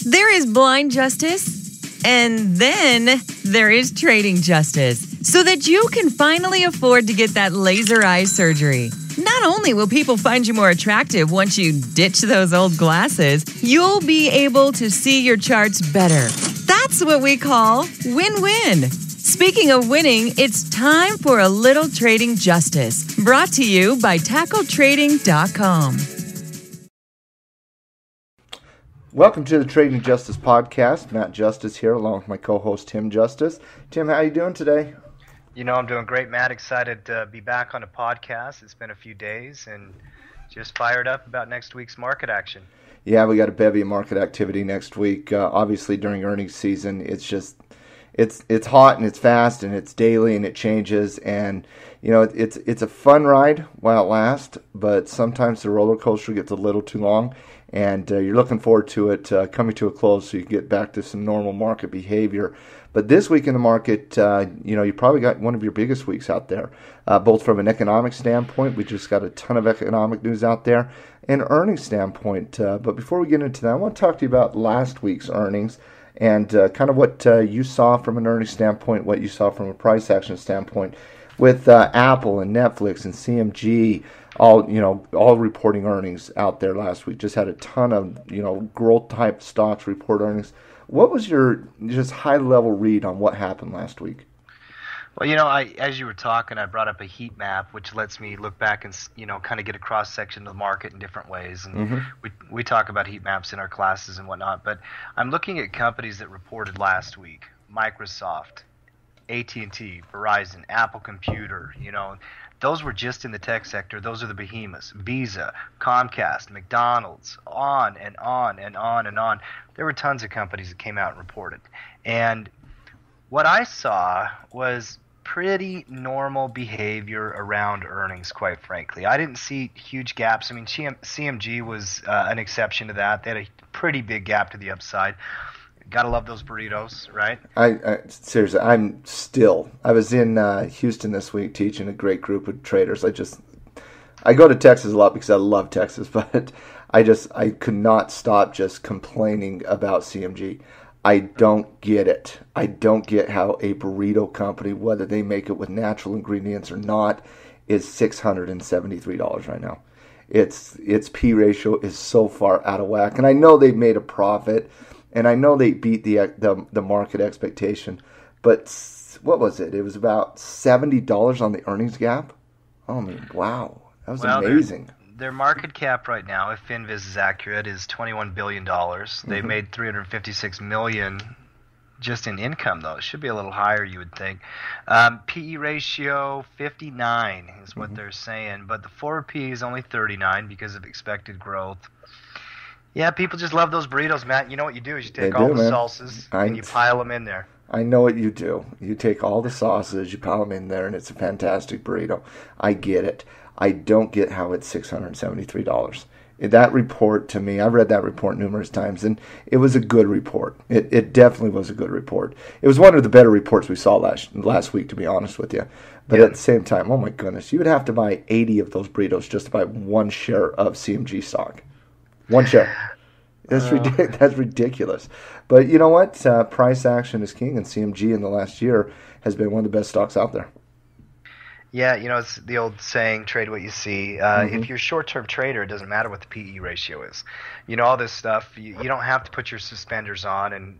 There is blind justice, and then there is trading justice, so that you can finally afford to get that laser eye surgery. Not only will people find you more attractive once you ditch those old glasses, you'll be able to see your charts better. That's what we call win-win. Speaking of winning, it's time for a little trading justice. Brought to you by TackleTrading.com. Welcome to the Trading Justice Podcast. Matt Justice here, along with my co-host Tim Justice. Tim, how are you doing today? You know, I'm doing great, Matt. Excited to be back on a podcast. It's been a few days and just fired up about next week's market action. Yeah, we got a bevy of market activity next week. Obviously, during earnings season, it's hot and it's fast and it's daily and it changes. And, you know, it's a fun ride while it lasts, but sometimes the roller coaster gets a little too long. And you're looking forward to it coming to a close so you can get back to some normal market behavior. But this week in the market, you probably got one of your biggest weeks out there, both from an economic standpoint. We just got a ton of economic news out there, and earnings standpoint. But before we get into that, I want to talk to you about last week's earnings and kind of what you saw from an earnings standpoint, what you saw from a price action standpoint with Apple and Netflix and CMG. All reporting earnings out there last week. Just had a ton of, growth type stocks report earnings. What was your just high level read on what happened last week? Well, as you were talking, I brought up a heat map, which lets me look back and, kind of get a cross section of the market in different ways. And we talk about heat maps in our classes and whatnot. But I'm looking at companies that reported last week: Microsoft, AT&T, Verizon, Apple Computer, Those were just in the tech sector. Those are the behemoths. Visa, Comcast, McDonald's, on and on and on and on. There were tons of companies that came out and reported. And what I saw was pretty normal behavior around earnings, quite frankly. I didn't see huge gaps. I mean, CMG was an exception to that. They had a pretty big gap to the upside. Gotta love those burritos, right? I seriously, I was in Houston this week teaching a great group of traders. I go to Texas a lot because I love Texas, but I could not stop just complaining about CMG. I don't get it. I don't get how a burrito company, whether they make it with natural ingredients or not, is $673 right now. Its P ratio is so far out of whack, and I know they've made a profit. And I know they beat the market expectation, but what was it? It was about $70 on the earnings gap. Oh, wow, that was amazing. Their market cap right now, if Finviz is accurate, is $21 billion. They've made $356 million just in income, though. It should be a little higher, you would think. PE ratio 59 is what they're saying, but the forward PE is only 39 because of expected growth. Yeah, people just love those burritos, Matt. You know what you do is you take all the sauces and you pile them in there. I know what you do. You take all the sauces, you pile them in there, and it's a fantastic burrito. I get it. I don't get how it's $673. That report, to me, I've read that report numerous times, and it was a good report. It definitely was a good report. It was one of the better reports we saw last week, to be honest with you. But at the same time, oh my goodness, you would have to buy 80 of those burritos just to buy one share of CMG stock. One share. That's ridiculous. But you know what? Price action is king, and CMG in the last year has been one of the best stocks out there. Yeah, it's the old saying, trade what you see. If you're a short-term trader, it doesn't matter what the PE ratio is. All this stuff, you don't have to put your suspenders on and,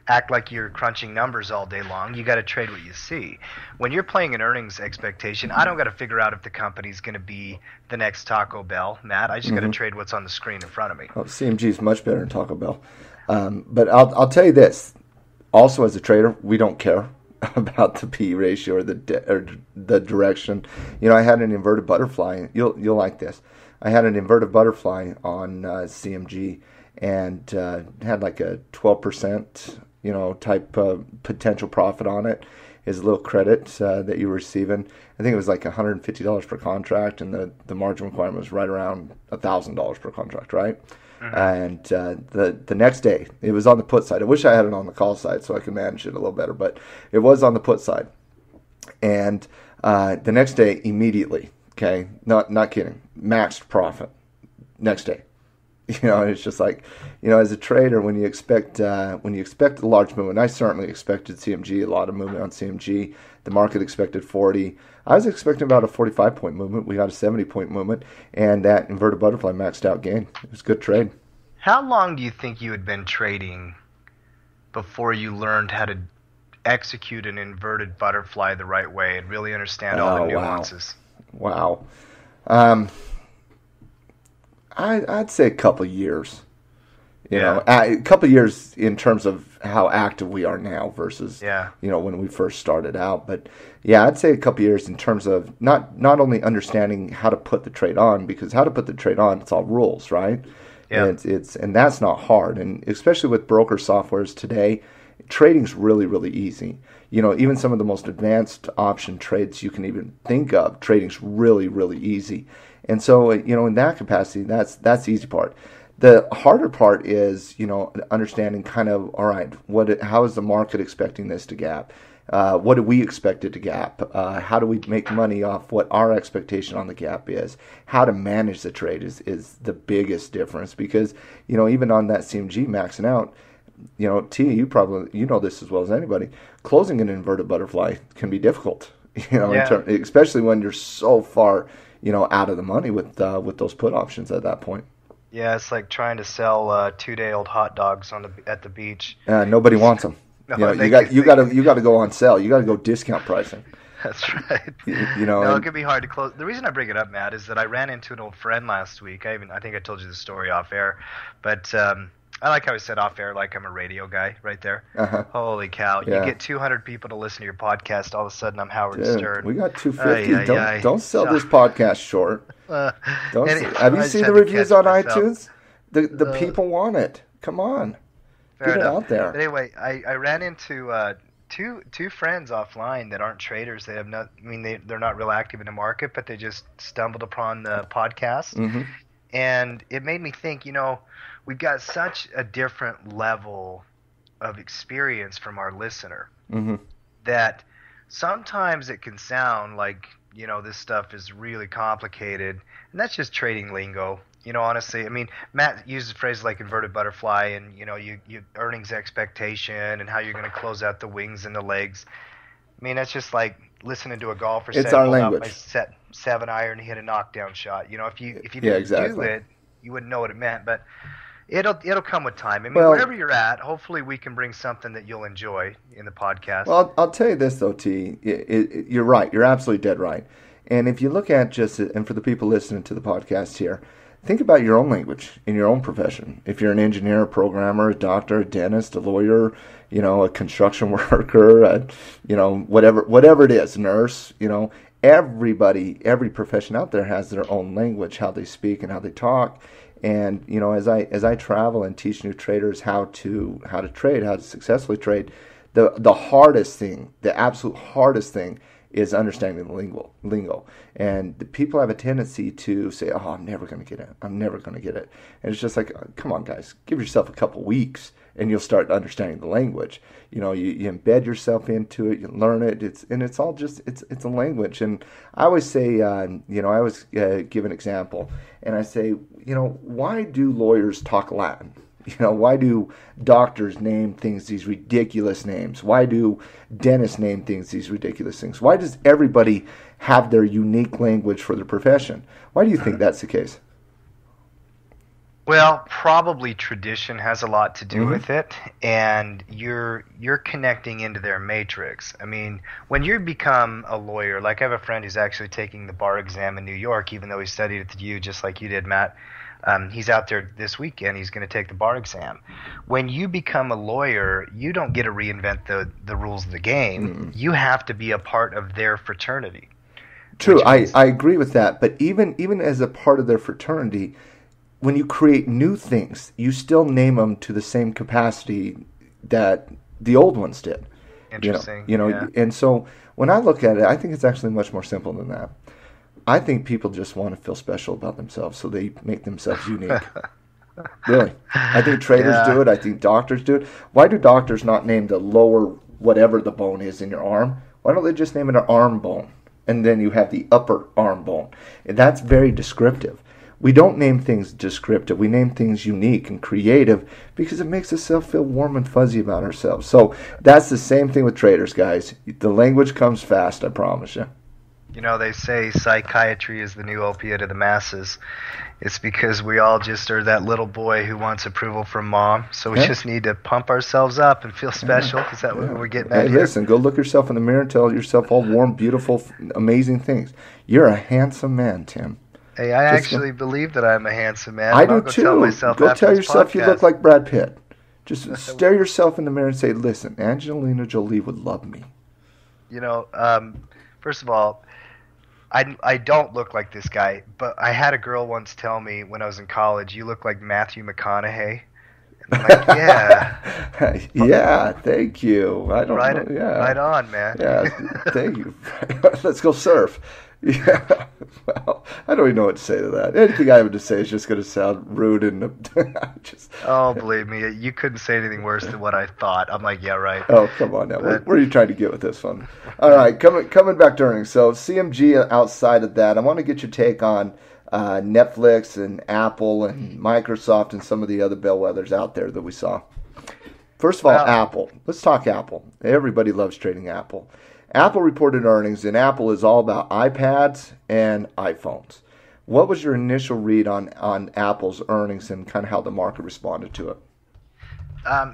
act like you're crunching numbers all day long. You got to trade what you see. When you're playing an earnings expectation, I don't got to figure out if the company's going to be the next Taco Bell, Matt. I just got to trade what's on the screen in front of me. Oh, CMG is much better than Taco Bell. But I'll tell you this. Also, as a trader, we don't care about the P ratio or the direction. I had an inverted butterfly. You'll like this. I had an inverted butterfly on CMG and had like a 12% type potential profit on it. Is a little credit that you're receiving. I think it was like $150 per contract, and the margin requirement was right around $1,000 per contract, right? And the next day, it was on the put side. I wish I had it on the call side so I could manage it a little better, but it was on the put side. And the next day, immediately, okay, not kidding, maxed profit next day. It's just like, as a trader, when you expect a large movement, I certainly expected CMG, a lot of movement on CMG. The market expected 40. I was expecting about a 45-point movement. We got a 70-point movement, and that inverted butterfly maxed out gain. It was a good trade. How long do you think you had been trading before you learned how to execute an inverted butterfly the right way and really understand all the nuances? Wow. I'd say a couple of years. A couple of years in terms of how active we are now versus when we first started out. But I'd say a couple of years in terms of not only understanding how to put the trade on, because how to put the trade on, it's all rules, right? Yeah. And that's not hard, and especially with broker softwares today, trading's really, really easy. Even some of the most advanced option trades you can even think of, trading's really, really easy. And so, in that capacity, that's the easy part. The harder part is, understanding kind of, all right, how is the market expecting this to gap? What do we expect it to gap? How do we make money off what our expectation on the gap is? How to manage the trade is the biggest difference, because, even on that CMG maxing out, T, you probably, this as well as anybody, closing an inverted butterfly can be difficult, especially when you're so far, out of the money with those put options at that point. Yeah, it's like trying to sell 2-day-old hot dogs at the beach. Nobody wants them. You got to go on sale. You got to go discount pricing. That's right. It can be hard to close. The reason I bring it up, Matt, is that I ran into an old friend last week. I think I told you the story off air, but I like how he said off air, like I'm a radio guy right there. Uh-huh. Holy cow. Yeah. You get 200 people to listen to your podcast, all of a sudden I'm Howard Stern. We got 250. Don't sell this podcast short. Have you seen the reviews on iTunes? The people want it. Come on. Get it out there. But anyway, I ran into two friends offline that aren't traders. They have they're not real active in the market, but they just stumbled upon the podcast. Mm-hmm. And it made me think, we've got such a different level of experience from our listener that sometimes it can sound like, this stuff is really complicated. And that's just trading lingo. Honestly, Matt uses phrases like inverted butterfly and, you earnings expectation and how you're going to close out the wings and the legs. That's just like listening to a golfer say, it's our language. My set 7-iron and hit a knockdown shot. If you didn't do it, you wouldn't know what it meant. But it'll come with time. Wherever you're at, hopefully we can bring something that you'll enjoy in the podcast. Well, I'll tell you this though, T. You're right. You're absolutely dead right. And if you look at and for the people listening to the podcast here, think about your own language in your own profession. If you're an engineer, a programmer, a doctor, a dentist, a lawyer, a construction worker, whatever it is, nurse, every profession out there has their own language, how they speak and how they talk. And as I travel and teach new traders how to trade, how to successfully trade, the hardest thing, the absolute hardest thing, is understanding the lingo. And the people have a tendency to say, oh, I'm never going to get it. I'm never going to get it. And it's just like, come on, guys, give yourself a couple weeks and you'll start understanding the language. You embed yourself into it, you learn it. It's a language. And I always say, I always give an example. And I say, why do lawyers talk Latin? Why do doctors name things these ridiculous names? Why do dentists name things these ridiculous things? Why does everybody have their unique language for their profession? Why do you think that's the case? Well, probably tradition has a lot to do with it, and you're connecting into their matrix. When you become a lawyer, like I have a friend who's actually taking the bar exam in New York, even though he studied at the U just like you did, Matt. He's out there this weekend. He's going to take the bar exam. When you become a lawyer, you don't get to reinvent the rules of the game. Mm-hmm. You have to be a part of their fraternity. True, I agree with that. But even as a part of their fraternity, when you create new things, you still name them to the same capacity that the old ones did. Interesting. Yeah. And so when I look at it, I think it's actually much more simple than that. I think people just want to feel special about themselves, so they make themselves unique. Really. I think traders do it. I think doctors do it. Why do doctors not name the lower whatever the bone is in your arm? Why don't they just name it an arm bone? And then you have the upper arm bone. And that's very descriptive. We don't name things descriptive. We name things unique and creative because it makes us feel warm and fuzzy about ourselves. So that's the same thing with traders, guys. The language comes fast, I promise you. You know, they say psychiatry is the new opiate of the masses. It's because we all just are that little boy who wants approval from mom. So we just need to pump ourselves up and feel special. Is that what we're getting at here? Listen, go look yourself in the mirror and tell yourself all warm, beautiful, amazing things. You're a handsome man, Tim. Hey, I actually believe that I'm a handsome man. I do too. Go tell yourself you look like Brad Pitt. Just stare yourself in the mirror and say, listen, Angelina Jolie would love me. You know, first of all, I don't look like this guy, but I had a girl once tell me when I was in college, you look like Matthew McConaughey. And I'm like, yeah. Yeah, thank you. I don't know. Yeah. Right on, man. Yeah, thank you. Let's go surf. Yeah, well, I don't even know what to say to that. Anything I have to say is just going to sound rude and just. Oh, believe me, you couldn't say anything worse than what I thought. I'm like, yeah, right. Oh, come on now. Where are you trying to get with this one? All right, coming back to earnings. So CMG, outside of that, I want to get your take on Netflix and Apple and Microsoft and some of the other bellwethers out there that we saw. First of all, Apple. Let's talk Apple. Everybody loves trading Apple. Apple reported earnings, and Apple is all about iPads and iPhones. What was your initial read on Apple's earnings and kind of how the market responded to it?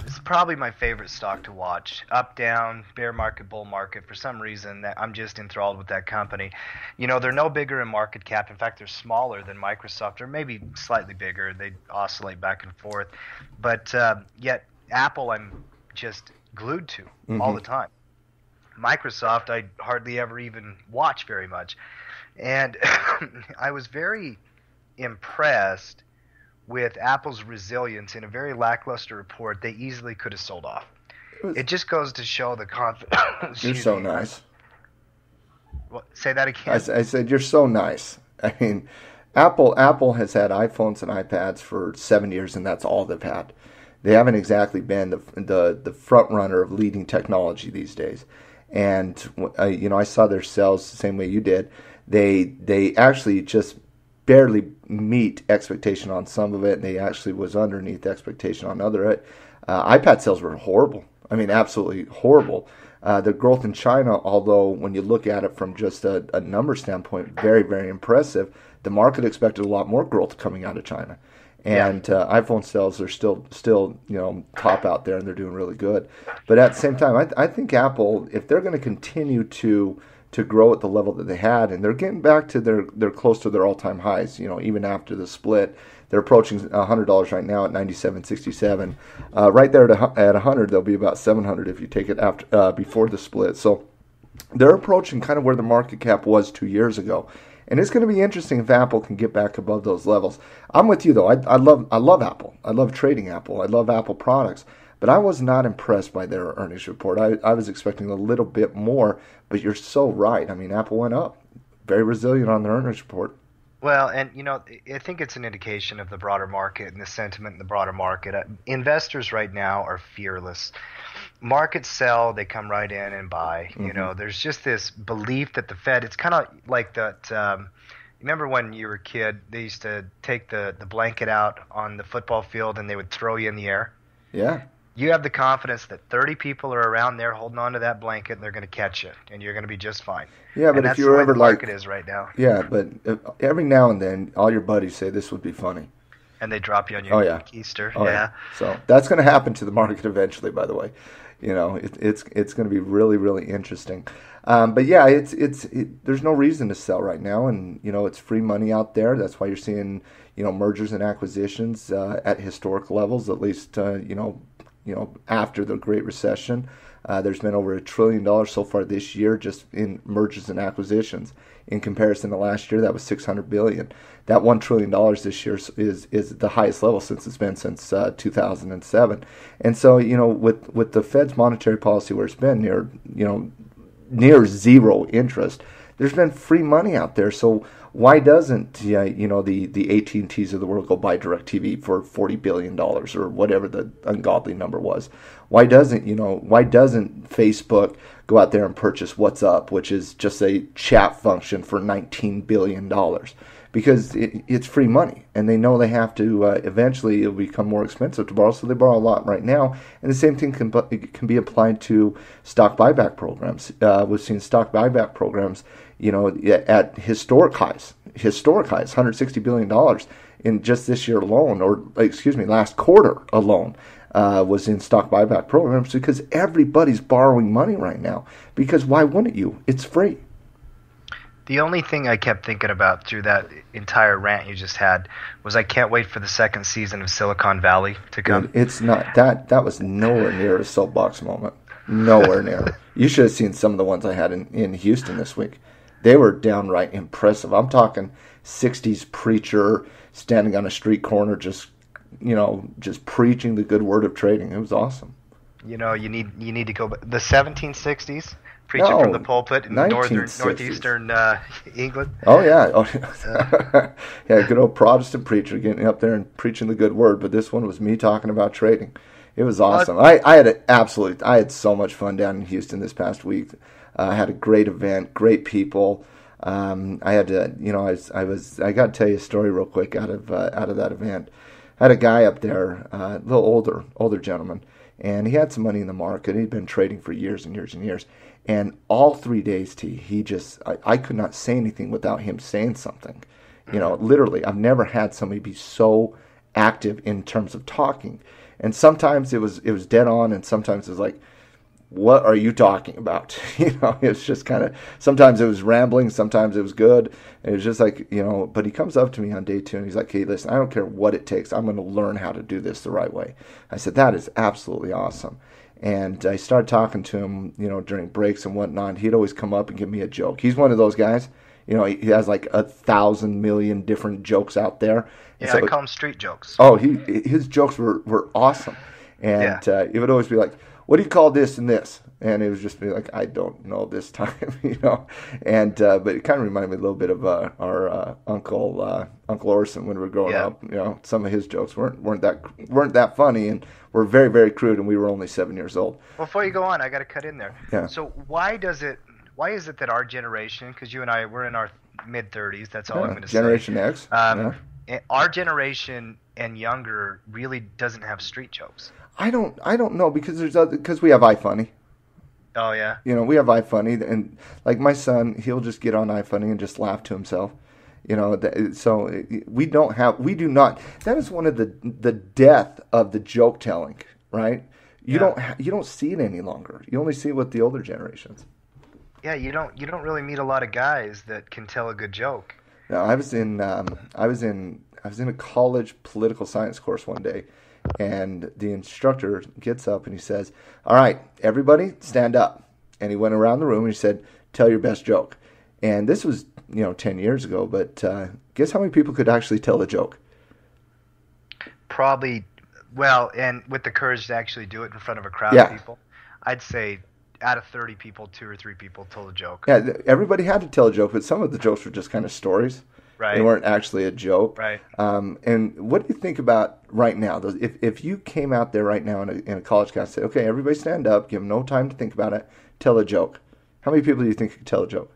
It's probably my favorite stock to watch. Up, down, bear market, bull market. For some reason, I'm just enthralled with that company. You know, they're no bigger in market cap. In fact, they're smaller than Microsoft, or maybe slightly bigger. They oscillate back and forth. But yet, Apple I'm just glued to all the time. Microsoft, I hardly ever even watch very much. And I was very impressed with Apple's resilience in a very lackluster report. They easily could have sold off. It just goes to show the confidence. You're so nice. Well, say that again. I said, you're so nice. I mean, Apple has had iPhones and iPads for 7 years, and that's all they've had. They haven't exactly been the front runner of leading technology these days. And I saw their sales the same way you did. They actually just barely meet expectation on some of it, and they actually was underneath expectation on other. iPad sales were horrible. I mean, absolutely horrible. The growth in China, although when you look at it from just a number standpoint, very, very impressive. The market expected a lot more growth coming out of China. And iPhone sales are still top out there, and they're doing really good. But at the same time, I think Apple, if they're going to continue to grow at the level that they had, and they're getting back to they're close to their all-time highs, even after the split. They're approaching $100 right now at $97.67. Right there at 100, they'll be about $700 if you take it after before the split. So they're approaching kind of where the market cap was 2 years ago. And it's going to be interesting if Apple can get back above those levels. I'm with you, though. I love Apple. I love trading Apple. I love Apple products. But I was not impressed by their earnings report. I was expecting a little bit more, but you're so right. I mean, Apple went up. Very resilient on their earnings report. Well, and, I think it's an indication of the broader market and the sentiment in the broader market. Investors right now are fearless. Markets sell, they come right in and buy. Mm-hmm. There's just this belief that the Fed, it's kind of like that. Remember when you were a kid, they used to take the blanket out on the football field and they would throw you in the air? Yeah. You have the confidence that 30 people are around there holding on to that blanket and they're going to catch you and you're going to be just fine. Yeah, but and if you're ever the market is right now. Yeah, but every now and then all your buddies say this would be funny. And they drop you on your keister. Oh, yeah. So that's going to happen to the market eventually, by the way. It's going to be really, really interesting. But yeah, there's no reason to sell right now, and it's free money out there. That's why you're seeing mergers and acquisitions at historic levels, at least after the Great Recession. There's been over $1 trillion so far this year just in mergers and acquisitions. In comparison to last year, that was $600 billion. That $1 trillion this year is the highest level since it's been since 2007. And so, with the Fed's monetary policy where it's been near zero interest, there's been free money out there. So why doesn't the AT&Ts of the world go buy DirecTV for $40 billion or whatever the ungodly number was? Why doesn't Facebook go out there and purchase WhatsApp, which is just a chat function for $19 billion? because it's free money, and they know they have to, eventually it'll become more expensive to borrow, so they borrow a lot right now. And the same thing can be applied to stock buyback programs. We've seen stock buyback programs, at historic highs, $160 billion in just this year alone, last quarter alone. Was in stock buyback programs because everybody's borrowing money right now. Because why wouldn't you? It's free. The only thing I kept thinking about through that entire rant you just had was I can't wait for the second season of Silicon Valley to come. Dude, it's not that was nowhere near a soapbox moment. Nowhere near. You should have seen some of the ones I had in Houston this week. They were downright impressive. I'm talking 60s preacher standing on a street corner just preaching the good word of trading. It was awesome. You need to go the 1760s. Preaching from the pulpit in northeastern England. Oh yeah, yeah, good old Protestant preacher getting up there and preaching the good word. But this one was me talking about trading. It was awesome. I had so much fun down in Houston this past week. I had a great event, great people. I had to, I got to tell you a story real quick out of that event. I had a guy up there, a little older gentleman, and he had some money in the market. He'd been trading for years and years and years. And all 3 days, I could not say anything without him saying something. Literally, I've never had somebody be so active in terms of talking. And sometimes it was dead on, and sometimes it was like, what are you talking about? It's just kind of, sometimes it was rambling, sometimes it was good. And it was just like, but he comes up to me on day 2 and he's like, hey, listen, I don't care what it takes. I'm going to learn how to do this the right way. I said, that is absolutely awesome. And I started talking to him, during breaks and whatnot. He'd always come up and give me a joke. He's one of those guys, he has like 1,000 million different jokes out there. Yeah, I call them street jokes. Oh, his jokes were awesome. And it would always be like, what do you call this and this? And it would just be like, I don't know this time, And but it kind of reminded me a little bit of our Uncle Orson when we were growing up. Some of his jokes weren't that funny and were very, very crude, and we were only 7 years old. Before you go on, I got to cut in there. Yeah. So why is it that our generation, because you and I, we're in our mid-30s, that's all I'm going to say. Generation X. Our generation and younger really doesn't have street jokes. I don't know because we have iFunny. Oh yeah. We have iFunny, and like my son, he'll just get on iFunny and just laugh to himself. So we do not. That is one of the death of the joke telling, right? You don't see it any longer. You only see it with the older generations. Yeah, you don't really meet a lot of guys that can tell a good joke. No, I was in a college political science course one day. And the instructor gets up and he says, all right, everybody stand up. And he went around the room and he said, tell your best joke. And this was, 10 years ago, but guess how many people could actually tell a joke? Probably, and with the courage to actually do it in front of a crowd of people, I'd say out of 30 people, 2 or 3 people told a joke. Yeah, everybody had to tell a joke, but some of the jokes were just kind of stories. Right. They weren't actually a joke. Right. And what do you think about right now? If you came out there right now in a college class and said, okay, everybody stand up, give them no time to think about it, tell a joke. How many people do you think could tell a joke?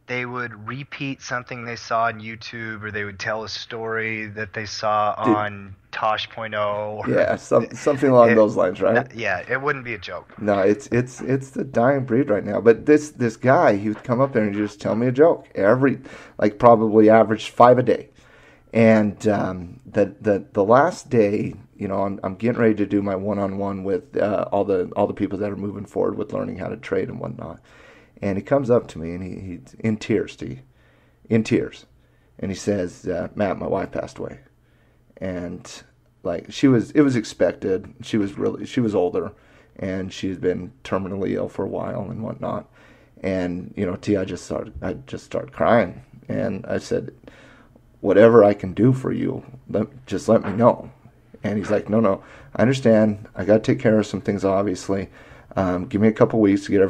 They would repeat something they saw on YouTube, or they would tell a story that they saw on Tosh.0. Yeah, something along those lines, right? Yeah, it wouldn't be a joke. No, it's the dying breed right now. But this guy, he would come up there and just tell me a joke probably average 5 a day. And the last day, I'm getting ready to do my one-on-one with all the people that are moving forward with learning how to trade and whatnot. And he comes up to me and he's in tears, and he says, Matt, my wife passed away. And it was expected. She was older, and she's been terminally ill for a while and whatnot. And I just started crying, and I said, whatever I can do for you, just let me know. And he's like, no, I understand. I got to take care of some things, obviously. Give me a couple weeks to get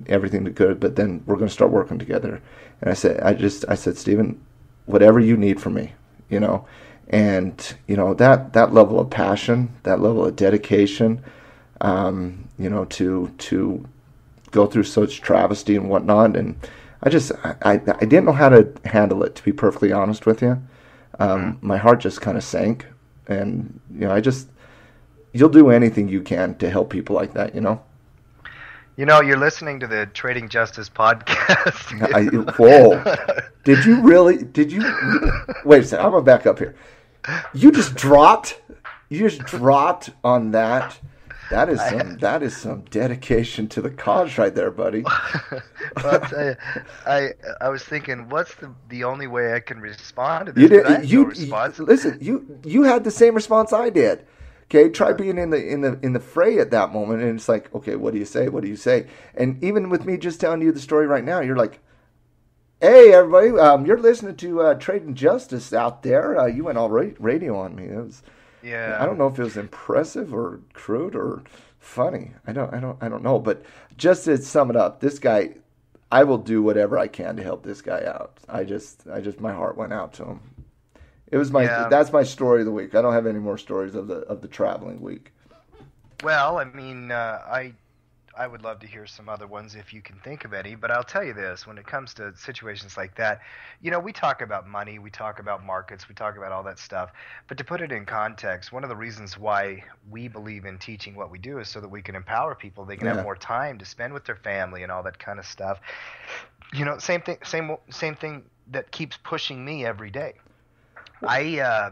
everything to good, but then we're going to start working together. And I said, Stephen, whatever you need from me, and that level of passion, that level of dedication, to go through such travesty and whatnot. And I didn't know how to handle it, to be perfectly honest with you. My heart just kind of sank, and you'll do anything you can to help people like that, You're listening to the Trading Justice podcast. Whoa. Did you really? Wait a second. I'm going to back up here. You just dropped on that. That is some dedication to the cause right there, buddy. Well, I'll tell you, I was thinking, what's the only way I can respond to this? Listen, you had the same response I did. Okay, try being in the fray at that moment, and it's like, okay, what do you say? What do you say? And even with me just telling you the story right now, you're like, hey, everybody, you're listening to Trading Justice out there. You went all radio on me. Yeah. I don't know if it was impressive or crude or funny. I don't know. But just to sum it up, this guy, I will do whatever I can to help this guy out. I just my heart went out to him. It was that's my story of the week. I don't have any more stories of the traveling week. Well, I mean, I would love to hear some other ones if you can think of any, but I'll tell you this, when it comes to situations like that, we talk about money, we talk about markets, we talk about all that stuff, but to put it in context, one of the reasons why we believe in teaching what we do is so that we can empower people. They can have more time to spend with their family and all that kind of stuff. Same thing that keeps pushing me every day. I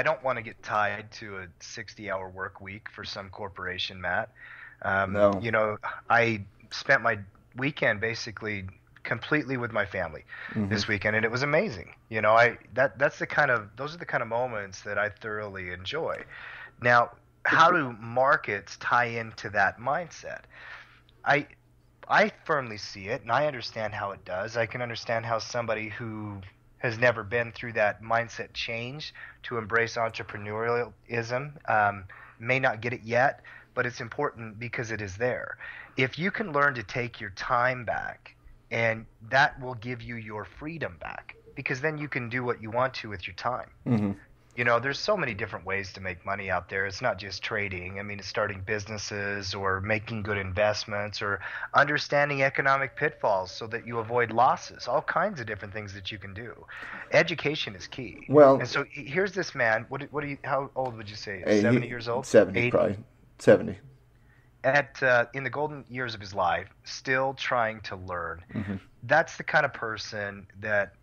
don't want to get tied to a 60-hour work week for some corporation, Matt. No. I spent my weekend basically completely with my family this weekend, and it was amazing. Those are the kind of moments that I thoroughly enjoy. Now, how do markets tie into that mindset? I firmly see it, and I understand how it does. I can understand how somebody who has never been through that mindset change to embrace entrepreneurialism may not get it yet, but it's important because it is there. If you can learn to take your time back, and that will give you your freedom back, because then you can do what you want to with your time. There's so many different ways to make money out there. It's not just trading. I mean, it's starting businesses or making good investments or understanding economic pitfalls so that you avoid losses. All kinds of different things that you can do. Education is key. Well, and so here's this man. How old would you say? 70 years old? 70, 80? probably. 70. In the golden years of his life, still trying to learn. That's the kind of person that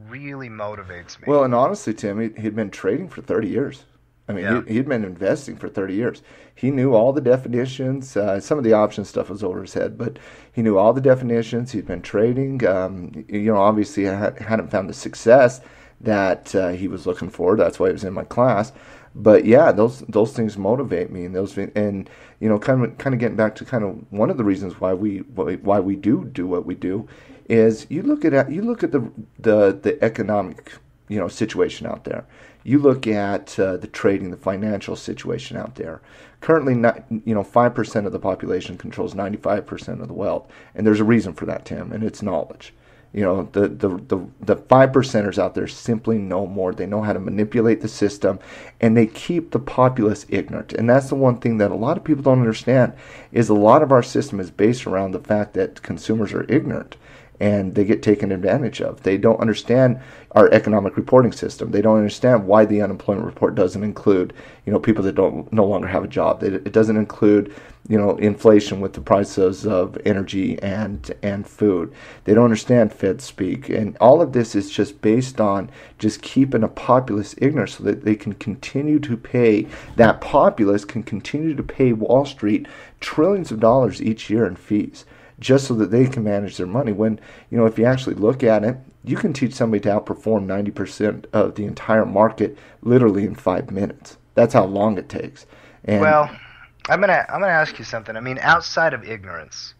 really motivates me. Well, and honestly, Tim, he'd been trading for 30 years. I mean, he'd been investing for 30 years. He knew all the definitions. Some of the option stuff was over his head, but he knew all the definitions. He'd been trading. Obviously, hadn't found the success that he was looking for. That's why he was in my class. But yeah, those things motivate me, and kind of getting back to kind of one of the reasons why we do what we do is you look at the economic situation out there. You look at the trading, the financial situation out there. Currently, 5% of the population controls 95% of the wealth, and there's a reason for that, Tim, and it's knowledge. The 5%ers out there simply know more. They know how to manipulate the system, and they keep the populace ignorant. And that's the one thing that a lot of people don't understand is a lot of our system is based around the fact that consumers are ignorant and they get taken advantage of. They don't understand our economic reporting system. They don't understand why the unemployment report doesn't include, people that no longer have a job. It doesn't include, inflation with the prices of energy and food. They don't understand Fed speak. And all of this is just based on just keeping a populace ignorant so that they can continue to pay, that populace can continue to pay Wall Street trillions of dollars each year in fees, just so that they can manage their money. When, if you actually look at it, you can teach somebody to outperform 90% of the entire market literally in 5 minutes. That's how long it takes. And well, I'm gonna ask you something. I mean, outside of ignorance,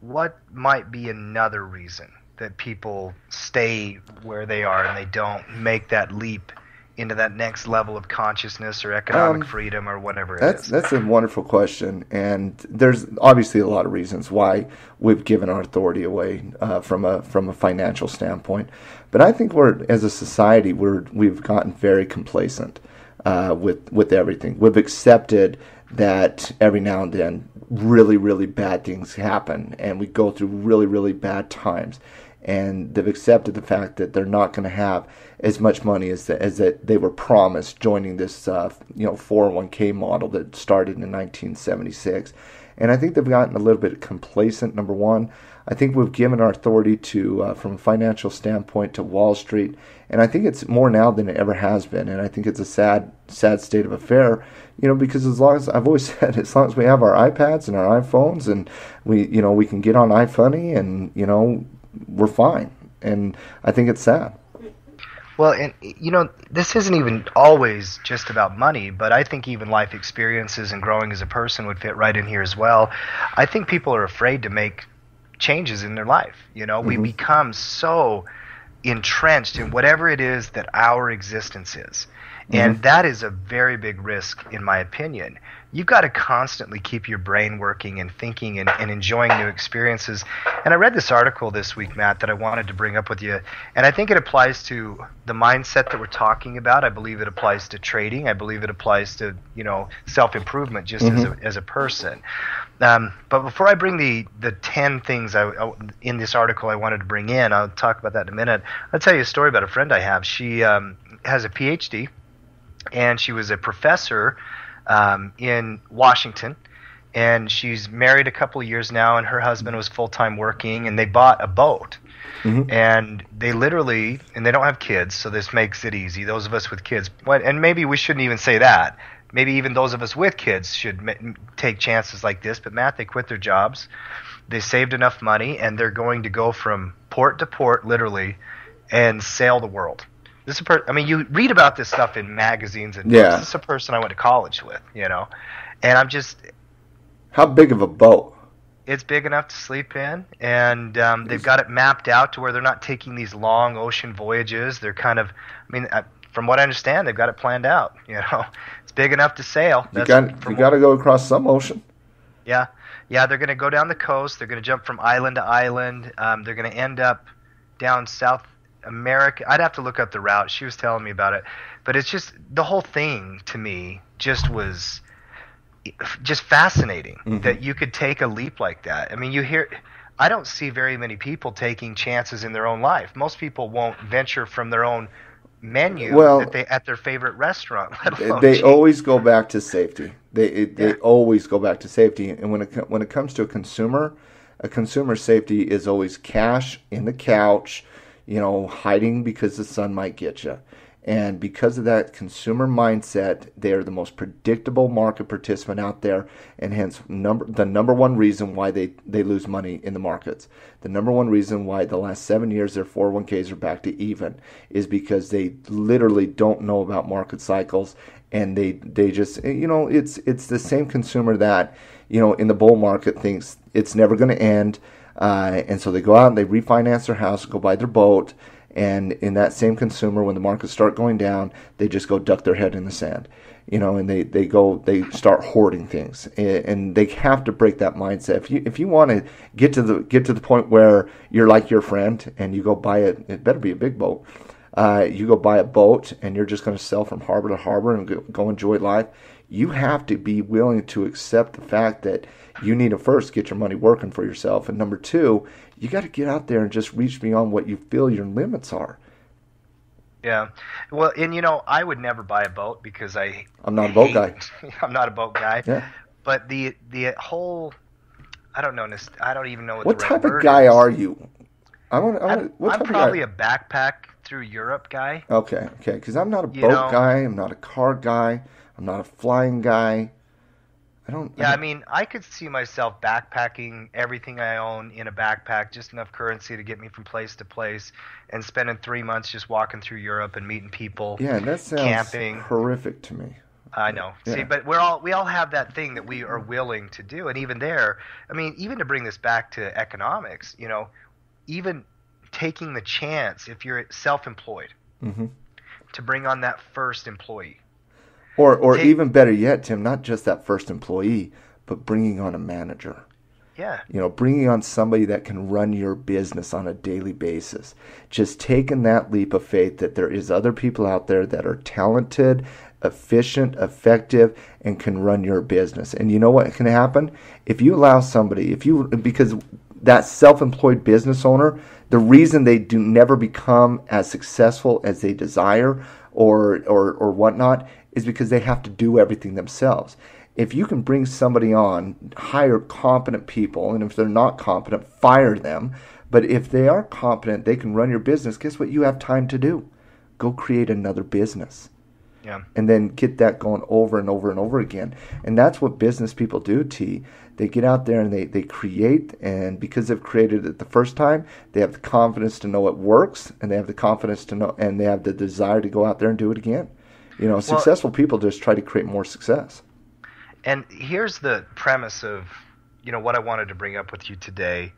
what might be another reason that people stay where they are and they don't make that leap into that next level of consciousness or economic freedom or whatever it is? That's a wonderful question, and there's obviously a lot of reasons why we've given our authority away from a financial standpoint. But I think as a society we've gotten very complacent with everything. We've accepted that every now and then really, really bad things happen, and we go through really, really bad times. and they've accepted the fact that they're not going to have as much money as that they were promised joining this 401k model that started in 1976. And I think they've gotten a little bit complacent, number one. I think we've given our authority to, from a financial standpoint, to Wall Street. And I think it's more now than it ever has been. And I think it's a sad state of affair, because as long as I've always said, as long as we have our iPads and our iPhones and we can get on iFunny and, we're fine. And I think it's sad. Well, and this isn't even always just about money, but I think even life experiences and growing as a person would fit right in here as well. I think people are afraid to make changes in their life. We become so entrenched in whatever it is that our existence is. And that is a very big risk, in my opinion. You've got to constantly keep your brain working and thinking and enjoying new experiences. And I read this article this week, Matt, that I wanted to bring up with you. And I think it applies to the mindset that we're talking about. I believe it applies to trading. I believe it applies to, self-improvement just as a person. But before I bring the 10 things in this article I wanted to bring in, I'll talk about that in a minute. I'll tell you a story about a friend I have. She has a PhD, and she was a professor in Washington, and she's married a couple of years now, and her husband was full-time working, and they bought a boat. And they literally, and they don't have kids, so this makes it easy. Those of us with kids, and maybe we shouldn't even say that. Maybe even those of us with kids should take chances like this. But Matt, they quit their jobs. They saved enough money, and they're going to go from port to port, literally, and sail the world. This is you read about this stuff in magazines and books. This is a person I went to college with, and I'm just. How big of a boat? It's big enough to sleep in, and they've got it mapped out to where they're not taking these long ocean voyages. They're kind of, from what I understand, they've got it planned out. It's big enough to sail. You got to go across some ocean. Yeah, they're going to go down the coast. They're going to jump from island to island. They're going to end up down South America. I'd have to look up the route. She was telling me about it, but it's just the whole thing to me was just fascinating that you could take a leap like that. I don't see very many people taking chances in their own life. Most people won't venture from their own menu at their favorite restaurant. They always go back to safety. They always go back to safety. And when it comes to a consumer's safety is always cash in the couch, hiding because the sun might get you. And because of that consumer mindset, they're the most predictable market participant out there, and hence the number one reason why they lose money in the markets. The number one reason why the last 7 years their 401ks are back to even is because they literally don't know about market cycles, and they just, it's the same consumer that, in the bull market thinks it's never going to end, and so they go out and they refinance their house, go buy their boat. And in that same consumer, when the markets start going down, they just go duck their head in the sand, and they start hoarding things, and they have to break that mindset. If you want to get to the point where you're like your friend and you go buy it better be a big boat. You go buy a boat and you're just going to sail from harbor to harbor and go enjoy life. You have to be willing to accept the fact that you need to first get your money working for yourself, and number two, you got to get out there and just reach beyond what you feel your limits are. Yeah. Well, and I would never buy a boat because I'm not a boat guy. I'm not a boat guy. Yeah. But the whole, I don't know. I don't even know what the type right of guy is. are you? I'm probably a backpack through Europe guy. Okay. Because I'm not a boat guy. I'm not a car guy. I'm not a flying guy. I could see myself backpacking everything I own in a backpack, just enough currency to get me from place to place, and spending 3 months just walking through Europe and meeting people. Yeah, that sounds camping. Horrific to me. I know. Yeah. See, but we all have that thing that we are willing to do, and even there, even to bring this back to economics, even taking the chance if you're self-employed to bring on that first employee. Or even better yet, Tim, not just that first employee, but bringing on a manager. Yeah. Bringing on somebody that can run your business on a daily basis. Just taking that leap of faith that there is other people out there that are talented, efficient, effective, and can run your business. And you know what can happen? If you allow somebody, because that self-employed business owner The reason they do never become as successful as they desire or whatnot is because they have to do everything themselves. If you can bring somebody on, hire competent people, and if they're not competent, fire them. But if they are competent, they can run your business. Guess what you have time to do? Go create another business. Yeah. And then get that going over and over and over again. And that's what business people do, T. They get out there and they create, and because they've created it the first time, they have the confidence to know it works, and they have the confidence to know, and they have the desire to go out there and do it again. Successful people just try to create more success. And here's the premise of, what I wanted to bring up with you today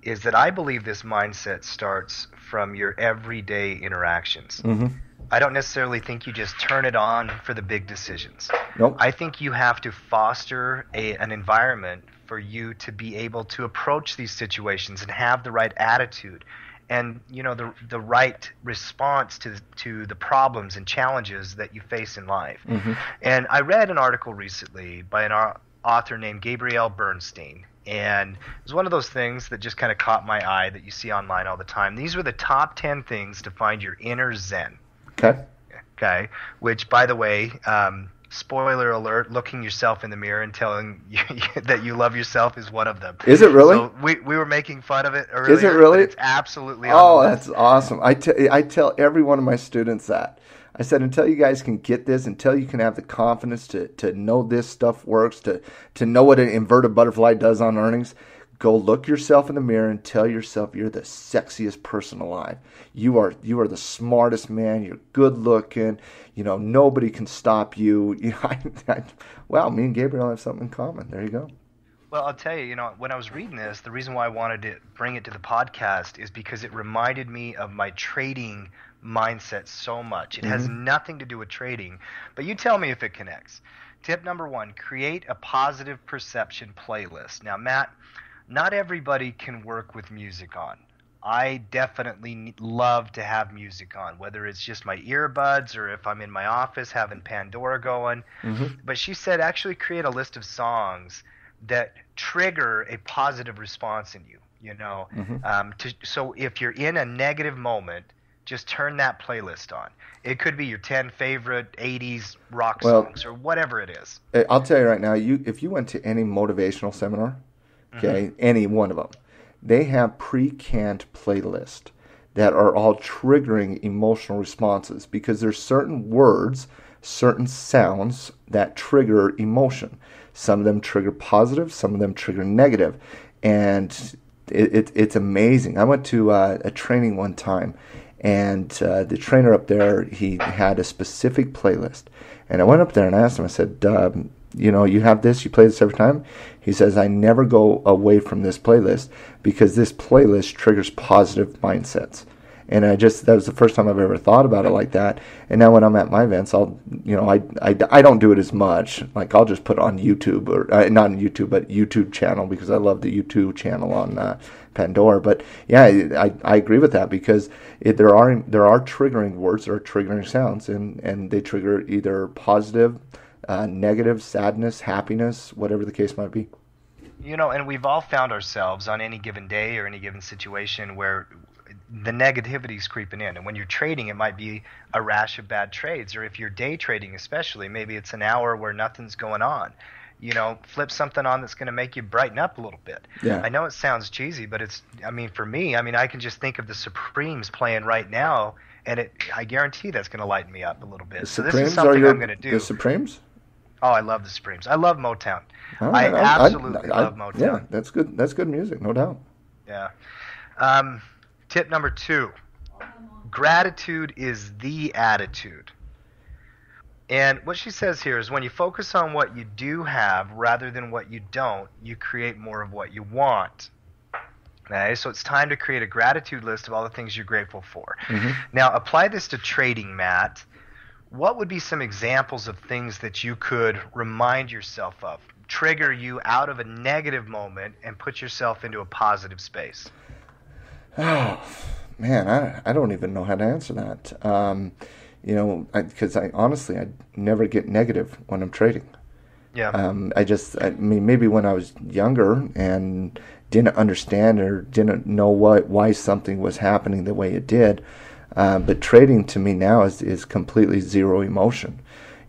is that I believe this mindset starts from your everyday interactions. Mm-hmm. I don't necessarily think you just turn it on for the big decisions. Nope. I think you have to foster an environment for you to be able to approach these situations and have the right attitude and the right response to the problems and challenges that you face in life. Mm-hmm. And I read an article recently by an author named Gabrielle Bernstein. And it was one of those things that just kind of caught my eye that you see online all the time. These were the top 10 things to find your inner Zen. Okay. Which, by the way, spoiler alert, looking yourself in the mirror and telling you that you love yourself is one of them. Is it really? So we were making fun of it earlier. Is it really? It's absolutely on the list. That's awesome. I tell every one of my students that. I said, until you guys can get this, until you can have the confidence to know this stuff works, to know what an inverted butterfly does on earnings, go look yourself in the mirror and tell yourself you're the sexiest person alive. You are the smartest man. You're good looking. Nobody can stop you. Wow, me and Gabriel have something in common. There you go. Well, I'll tell you, when I was reading this, the reason why I wanted to bring it to the podcast is because it reminded me of my trading mindset so much. It has nothing to do with trading, but you tell me if it connects. Tip number 1, create a positive perception playlist. Now, Matt, not everybody can work with music on. I definitely love to have music on, whether it's just my earbuds or if I'm in my office having Pandora going. Mm-hmm. But she said actually create a list of songs that trigger a positive response in you, so if you're in a negative moment, just turn that playlist on. It could be your 10 favorite 80s rock songs or whatever it is. I'll tell you right now, if you went to any motivational seminar, okay, any one of them, they have pre-canned playlists that are all triggering emotional responses because there's certain words, certain sounds that trigger emotion. Some of them trigger positive, some of them trigger negative. And it's amazing. I went to a training one time, and the trainer up there, he had a specific playlist. And I went up there and asked him, I said, you have this, you play this every time? He says, I never go away from this playlist because this playlist triggers positive mindsets. And that was the first time I've ever thought about it like that. And now when I'm at my events, I don't do it as much. Like I'll just put it on YouTube, or not on YouTube, but YouTube channel, because I love the YouTube channel on Pandora. But yeah, I agree with that because there are triggering words or triggering sounds, and they trigger either positive, negative, sadness, happiness, whatever the case might be. And we've all found ourselves on any given day or any given situation where the negativity is creeping in. And when you're trading, it might be a rash of bad trades. Or if you're day trading especially, maybe it's an hour where nothing's going on. Flip something on that's going to make you brighten up a little bit. Yeah. I know it sounds cheesy, but for me, I can just think of the Supremes playing right now, and I guarantee that's going to lighten me up a little bit. So this is something I'm going to do. The Supremes? Oh, I love the Supremes. I love Motown. Oh, I absolutely love Motown. Yeah, that's good. That's good music, no doubt. Yeah. Tip number 2, gratitude is the attitude. And what she says here is when you focus on what you do have rather than what you don't, you create more of what you want. Okay, so it's time to create a gratitude list of all the things you're grateful for. Mm-hmm. Now, apply this to trading, Matt. What would be some examples of things that you could remind yourself of, trigger you out of a negative moment and put yourself into a positive space? Oh, man, I don't even know how to answer that. Because I honestly never get negative when I'm trading. Yeah. I mean, maybe when I was younger and didn't understand or didn't know why something was happening the way it did. But trading to me now is completely zero emotion.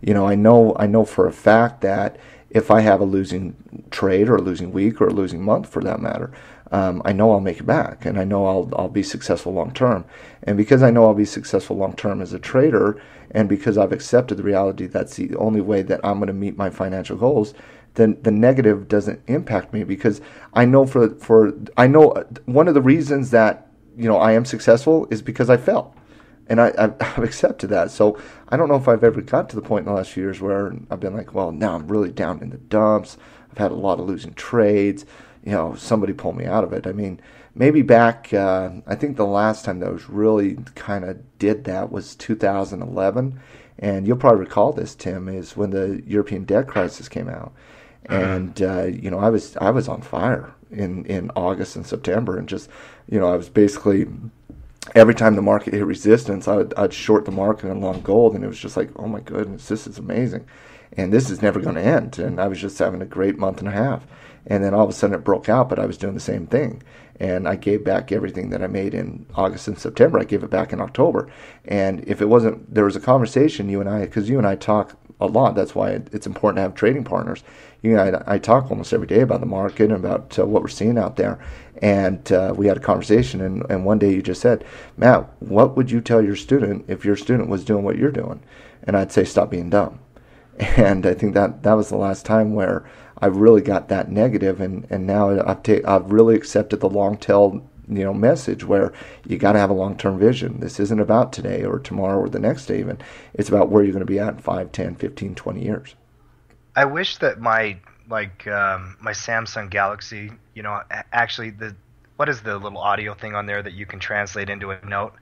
You know, I know for a fact that if I have a losing trade or a losing week or a losing month for that matter, I know I'll make it back, and I know I'll be successful long term. And because I know I'll be successful long term as a trader, and because I've accepted the reality that's the only way that I'm going to meet my financial goals, then the negative doesn't impact me, because I know I know one of the reasons that, you know, I am successful is because I fell. And I've accepted that. So I don't know if I've ever got to the point in the last few years where I've been like, well, now I'm really down in the dumps. I've had a lot of losing trades. You know, somebody pulled me out of it. I mean, maybe back, I think the last time that was really kind of did that was 2011. And you'll probably recall this, Tim, is when the European debt crisis came out. And, you know, I was on fire in August and September. And just, you know, I was basically... every time the market hit resistance, I'd short the market and long gold, and it was just like, oh my goodness, this is amazing, and this is never going to end. And I was just having a great month and a half, and then all of a sudden it broke out, but I was doing the same thing, and I gave back everything that I made in August and September. I gave it back in October, and if it wasn't, there was a conversation you and I talk a lot. That's why it's important to have trading partners. You and I talk almost every day about the market and about what we're seeing out there. And we had a conversation, and one day you just said, Matt, what would you tell your student if your student was doing what you're doing? And I'd say, stop being dumb. And I think that was the last time where I really got that negative, and now I've really accepted the long tail, you know, message where you got to have a long-term vision. This isn't about today or tomorrow or the next day even. It's about where you're going to be at in 5, 10, 15, 20 years. I wish that my Samsung Galaxy, you know, actually what is the little audio thing on there that you can translate into a note?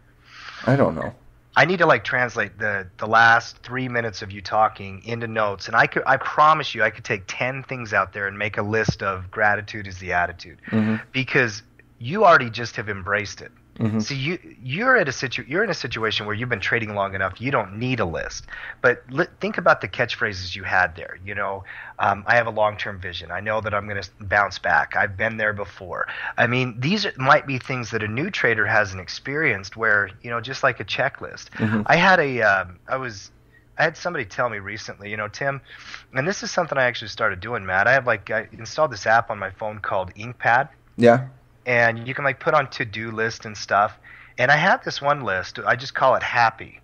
I don't know. I need to like translate the last 3 minutes of you talking into notes, and I promise you I could take 10 things out there and make a list of gratitude is the attitude, because you already just have embraced it. So you're in a situation where you've been trading long enough. You don't need a list. But think about the catchphrases you had there. You know, I have a long-term vision. I know that I'm going to bounce back. I've been there before. I mean, these might be things that a new trader hasn't experienced. Where, you know, just like a checklist. I had somebody tell me recently, you know, Tim, and this is something I actually started doing, Matt. I installed this app on my phone called InkPad. Yeah. And you can like put on to-do list and stuff. And I have this one list. I just call it happy.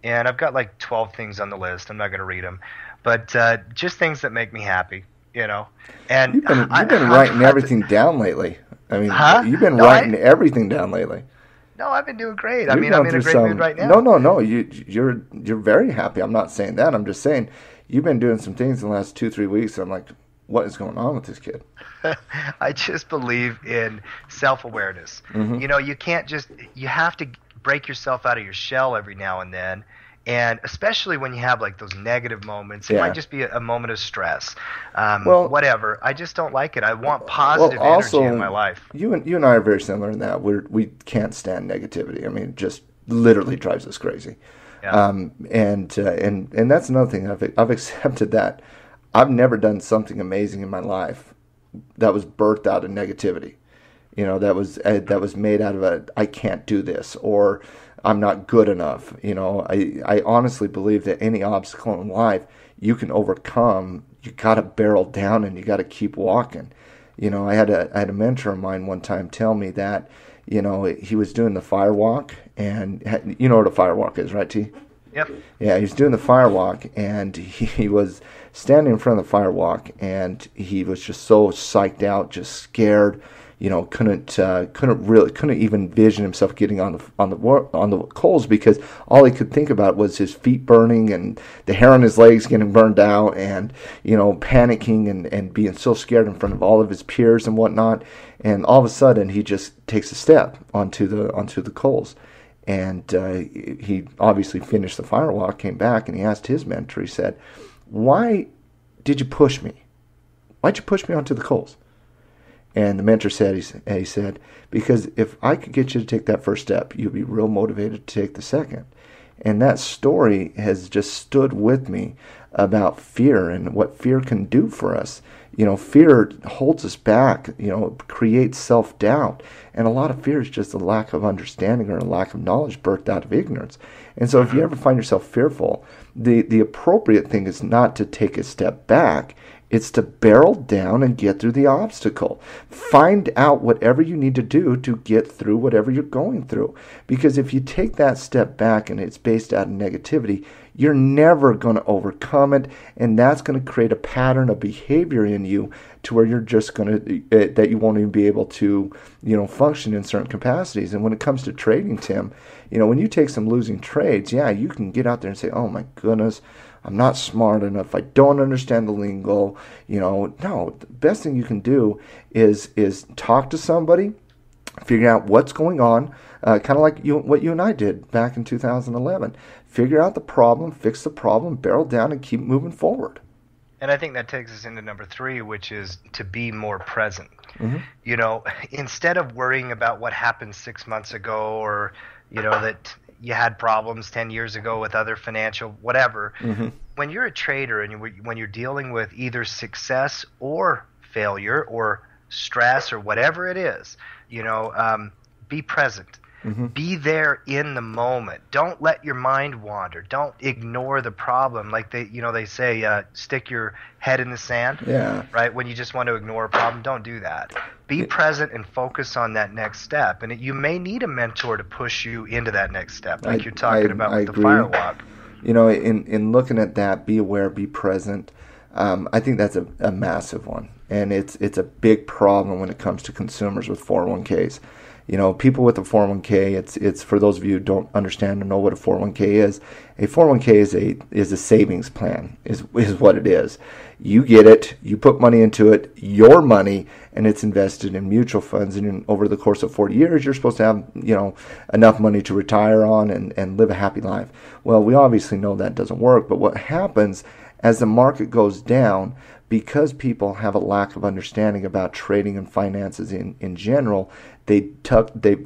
And I've got like 12 things on the list. I'm not going to read them. But just things that make me happy, you know. And you've been writing everything down lately. I mean, you've been writing everything down lately. No, I've been doing great. I'm in a great mood right now. No. You're very happy. I'm not saying that. I'm just saying you've been doing some things in the last 2-3 weeks. And I'm like, what is going on with this kid? I just believe in self-awareness. You know, you have to break yourself out of your shell every now and then. And especially when you have like those negative moments, it might just be a moment of stress. Whatever. I just don't like it. I want positive energy in my life. You and I are very similar in that we can't stand negativity. I mean, it just literally drives us crazy. Yeah. And that's another thing. I've accepted that. I've never done something amazing in my life that was birthed out of negativity. You know, that was made out of I can't do this, or I'm not good enough. You know, I honestly believe that any obstacle in life you can overcome. You got to barrel down and you got to keep walking. You know, I had a mentor of mine one time tell me that, you know, he was doing the fire walk, and you know what a fire walk is, right, T? Yep. Yeah, he was doing the fire walk, and he was standing in front of the fire walk, and he was just so psyched out, just scared. You know, couldn't even envision himself getting on the coals, because all he could think about was his feet burning and the hair on his legs getting burned out, and, you know, panicking and being so scared in front of all of his peers and whatnot. And all of a sudden, he just takes a step onto the coals. And he obviously finished the fire walk, came back, and he asked his mentor, he said, "Why did you push me? Why'd you push me onto the coals?" And the mentor said, he said, "Because if I could get you to take that first step, you'd be real motivated to take the second. And that story has just stood with me about fear and what fear can do for us. Fear holds us back, creates self-doubt. And a lot of fear is just a lack of understanding or a lack of knowledge birthed out of ignorance. And so if you ever find yourself fearful, the appropriate thing is not to take a step back. It's to barrel down and get through the obstacle. Find out whatever you need to do to get through whatever you're going through. Because if you take that step back and it's based out of negativity, you're never going to overcome it, and that's going to create a pattern of behavior in you to where you're just going to, that you won't even be able to, function in certain capacities. And when it comes to trading, Tim, when you take some losing trades, yeah, you can get out there and say, oh my goodness, I'm not smart enough. I don't understand the lingo. No, the best thing you can do is talk to somebody, figure out what's going on, kind of like what you and I did back in 2011. Figure out the problem, fix the problem, barrel down, and keep moving forward. And I think that takes us into number 3, which is to be more present. Instead of worrying about what happened 6 months ago, or that you had problems 10 years ago with other financial whatever. When you're a trader and when you're dealing with either success or failure or stress or whatever it is, be present. Be there in the moment. Don't let your mind wander. Don't ignore the problem. Like they say, stick your head in the sand. Yeah. Right? When you just want to ignore a problem, don't do that. Be present and focus on that next step. And you may need a mentor to push you into that next step, like you're talking about with the firewalk. In looking at that, be aware, be present. I think that's a massive one, and it's a big problem when it comes to consumers with 401ks. People with a 401k, it's for those of you who don't understand or know what a 401k is. A 401k is a savings plan, is what it is. You get it, you put money into it, your money, and it's invested in mutual funds. And over the course of 40 years, you're supposed to have, enough money to retire on and live a happy life. Well, we obviously know that doesn't work. But what happens as the market goes down, because people have a lack of understanding about trading and finances in general, they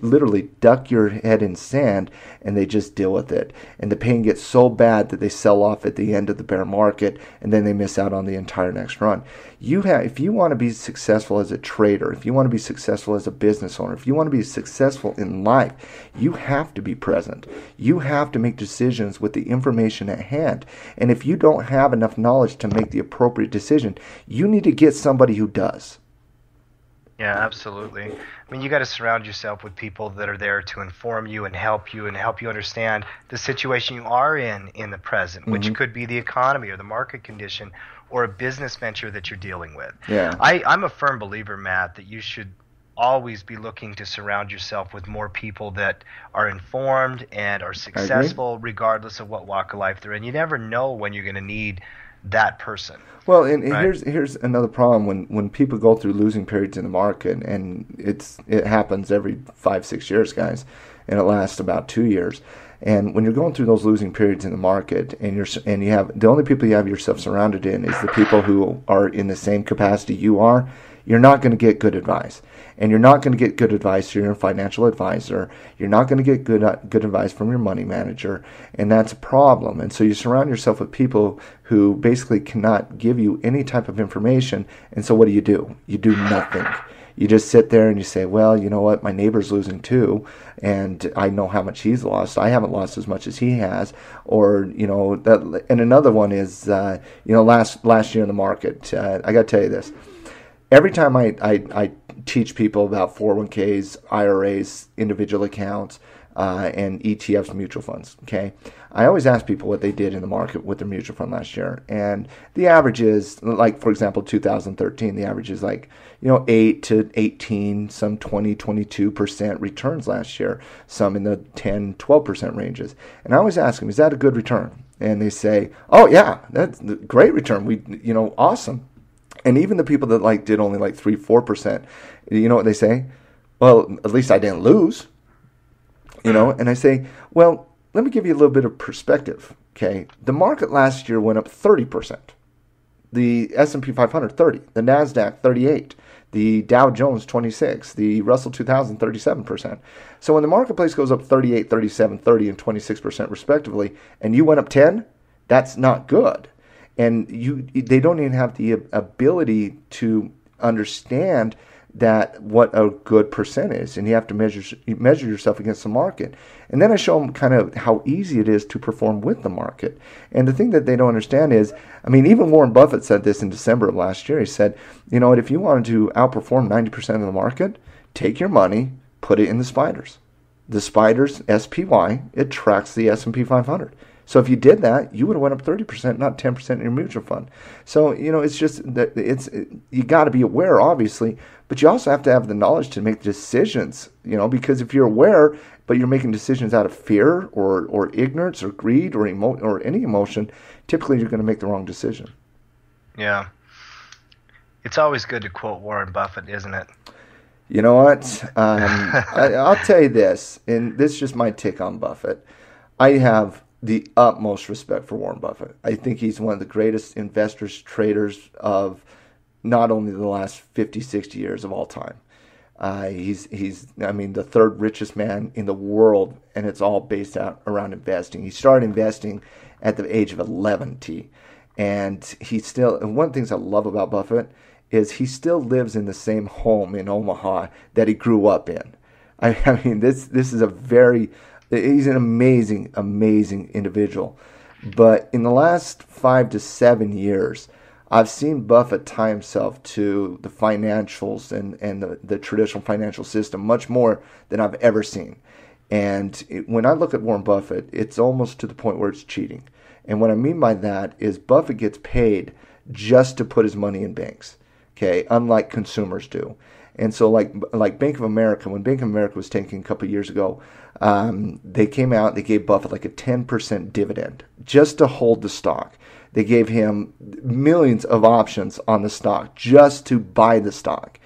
literally duck your head in sand and they just deal with it. And the pain gets so bad that they sell off at the end of the bear market, and then they miss out on the entire next run. If you want to be successful as a trader, if you want to be successful as a business owner, if you want to be successful in life, you have to be present. You have to make decisions with the information at hand. And if you don't have enough knowledge to make the appropriate decision, you need to get somebody who does. Yeah, absolutely. I mean, you got to surround yourself with people that are there to inform you and help you understand the situation you are in the present, which could be the economy or the market condition or a business venture that you're dealing with. Yeah. I'm a firm believer, Matt, that you should always be looking to surround yourself with more people that are informed and are successful regardless of what walk of life they're in. You never know when you're going to need that person. Well, and right? here's another problem when people go through losing periods in the market, and it happens every 5-6 years, guys, and it lasts about 2 years. And when you're going through those losing periods in the market, and you have the only people you have yourself surrounded in is the people who are in the same capacity you are, you're not going to get good advice. And you're not going to get good advice from your financial advisor. You're not going to get good advice from your money manager, and that's a problem. And so you surround yourself with people who basically cannot give you any type of information. And so what do? You do nothing. You just sit there and you say, well, you know what, my neighbor's losing too, and I know how much he's lost. I haven't lost as much as he has. Or, that. And another one is, last year in the market, I got to tell you this. Every time I teach people about 401ks, IRAs, individual accounts, and ETFs, mutual funds, okay, I always ask people what they did in the market with their mutual fund last year. And the average is, like, for example, 2013, the average is 8 to 18, some 20, 22% returns last year, some in the 10, 12% ranges. And I always ask them, is that a good return? And they say, oh, yeah, that's a great return. Awesome. And even the people that did only 3-4%, you know what they say? Well, at least I didn't lose. And I say, well, let me give you a little bit of perspective. Okay, the market last year went up 30%. The S&P 500 30, the Nasdaq 38, The Dow Jones 26, the Russell 2000 37%. So when the marketplace goes up 38, 37, 30, and 26% respectively, and you went up 10, that's not good. And they don't even have the ability to understand that what a good percent is, and you have to measure yourself against the market. And then I show them kind of how easy it is to perform with the market. And the thing that they don't understand is, I mean, even Warren Buffett said this in December of last year. He said, you know what, if you wanted to outperform 90% of the market, take your money, put it in the SPDRs. The SPDRs, SPY, it tracks the S&P 500. So if you did that, you would have went up 30%, not 10% in your mutual fund. So, you know, it's just that you got to be aware, obviously, but you also have to have the knowledge to make decisions, you know, because if you're aware, but you're making decisions out of fear or ignorance or greed or any emotion, typically you're going to make the wrong decision. Yeah. It's always good to quote Warren Buffett, isn't it? You know what? I'll tell you this, and this is just my take on Buffett. I have the utmost respect for Warren Buffett. I think he's one of the greatest investors, traders of not only the last 50, 60 years of all time. He's the third richest man in the world, and it's all based out around investing. He started investing at the age of 11, and and one of the things I love about Buffett is he still lives in the same home in Omaha that he grew up in. I mean, this is he's an amazing, amazing individual. But in the last 5 to 7 years, I've seen Buffett tie himself to the financials and the traditional financial system much more than I've ever seen. And when I look at Warren Buffett, it's almost to the point where it's cheating. And what I mean by that is Buffett gets paid just to put his money in banks, okay, unlike consumers do. And so like Bank of America, when Bank of America was tanking a couple of years ago, they came out, they gave Buffett like a 10% dividend just to hold the stock. They gave him millions of options on the stock just to buy the stock.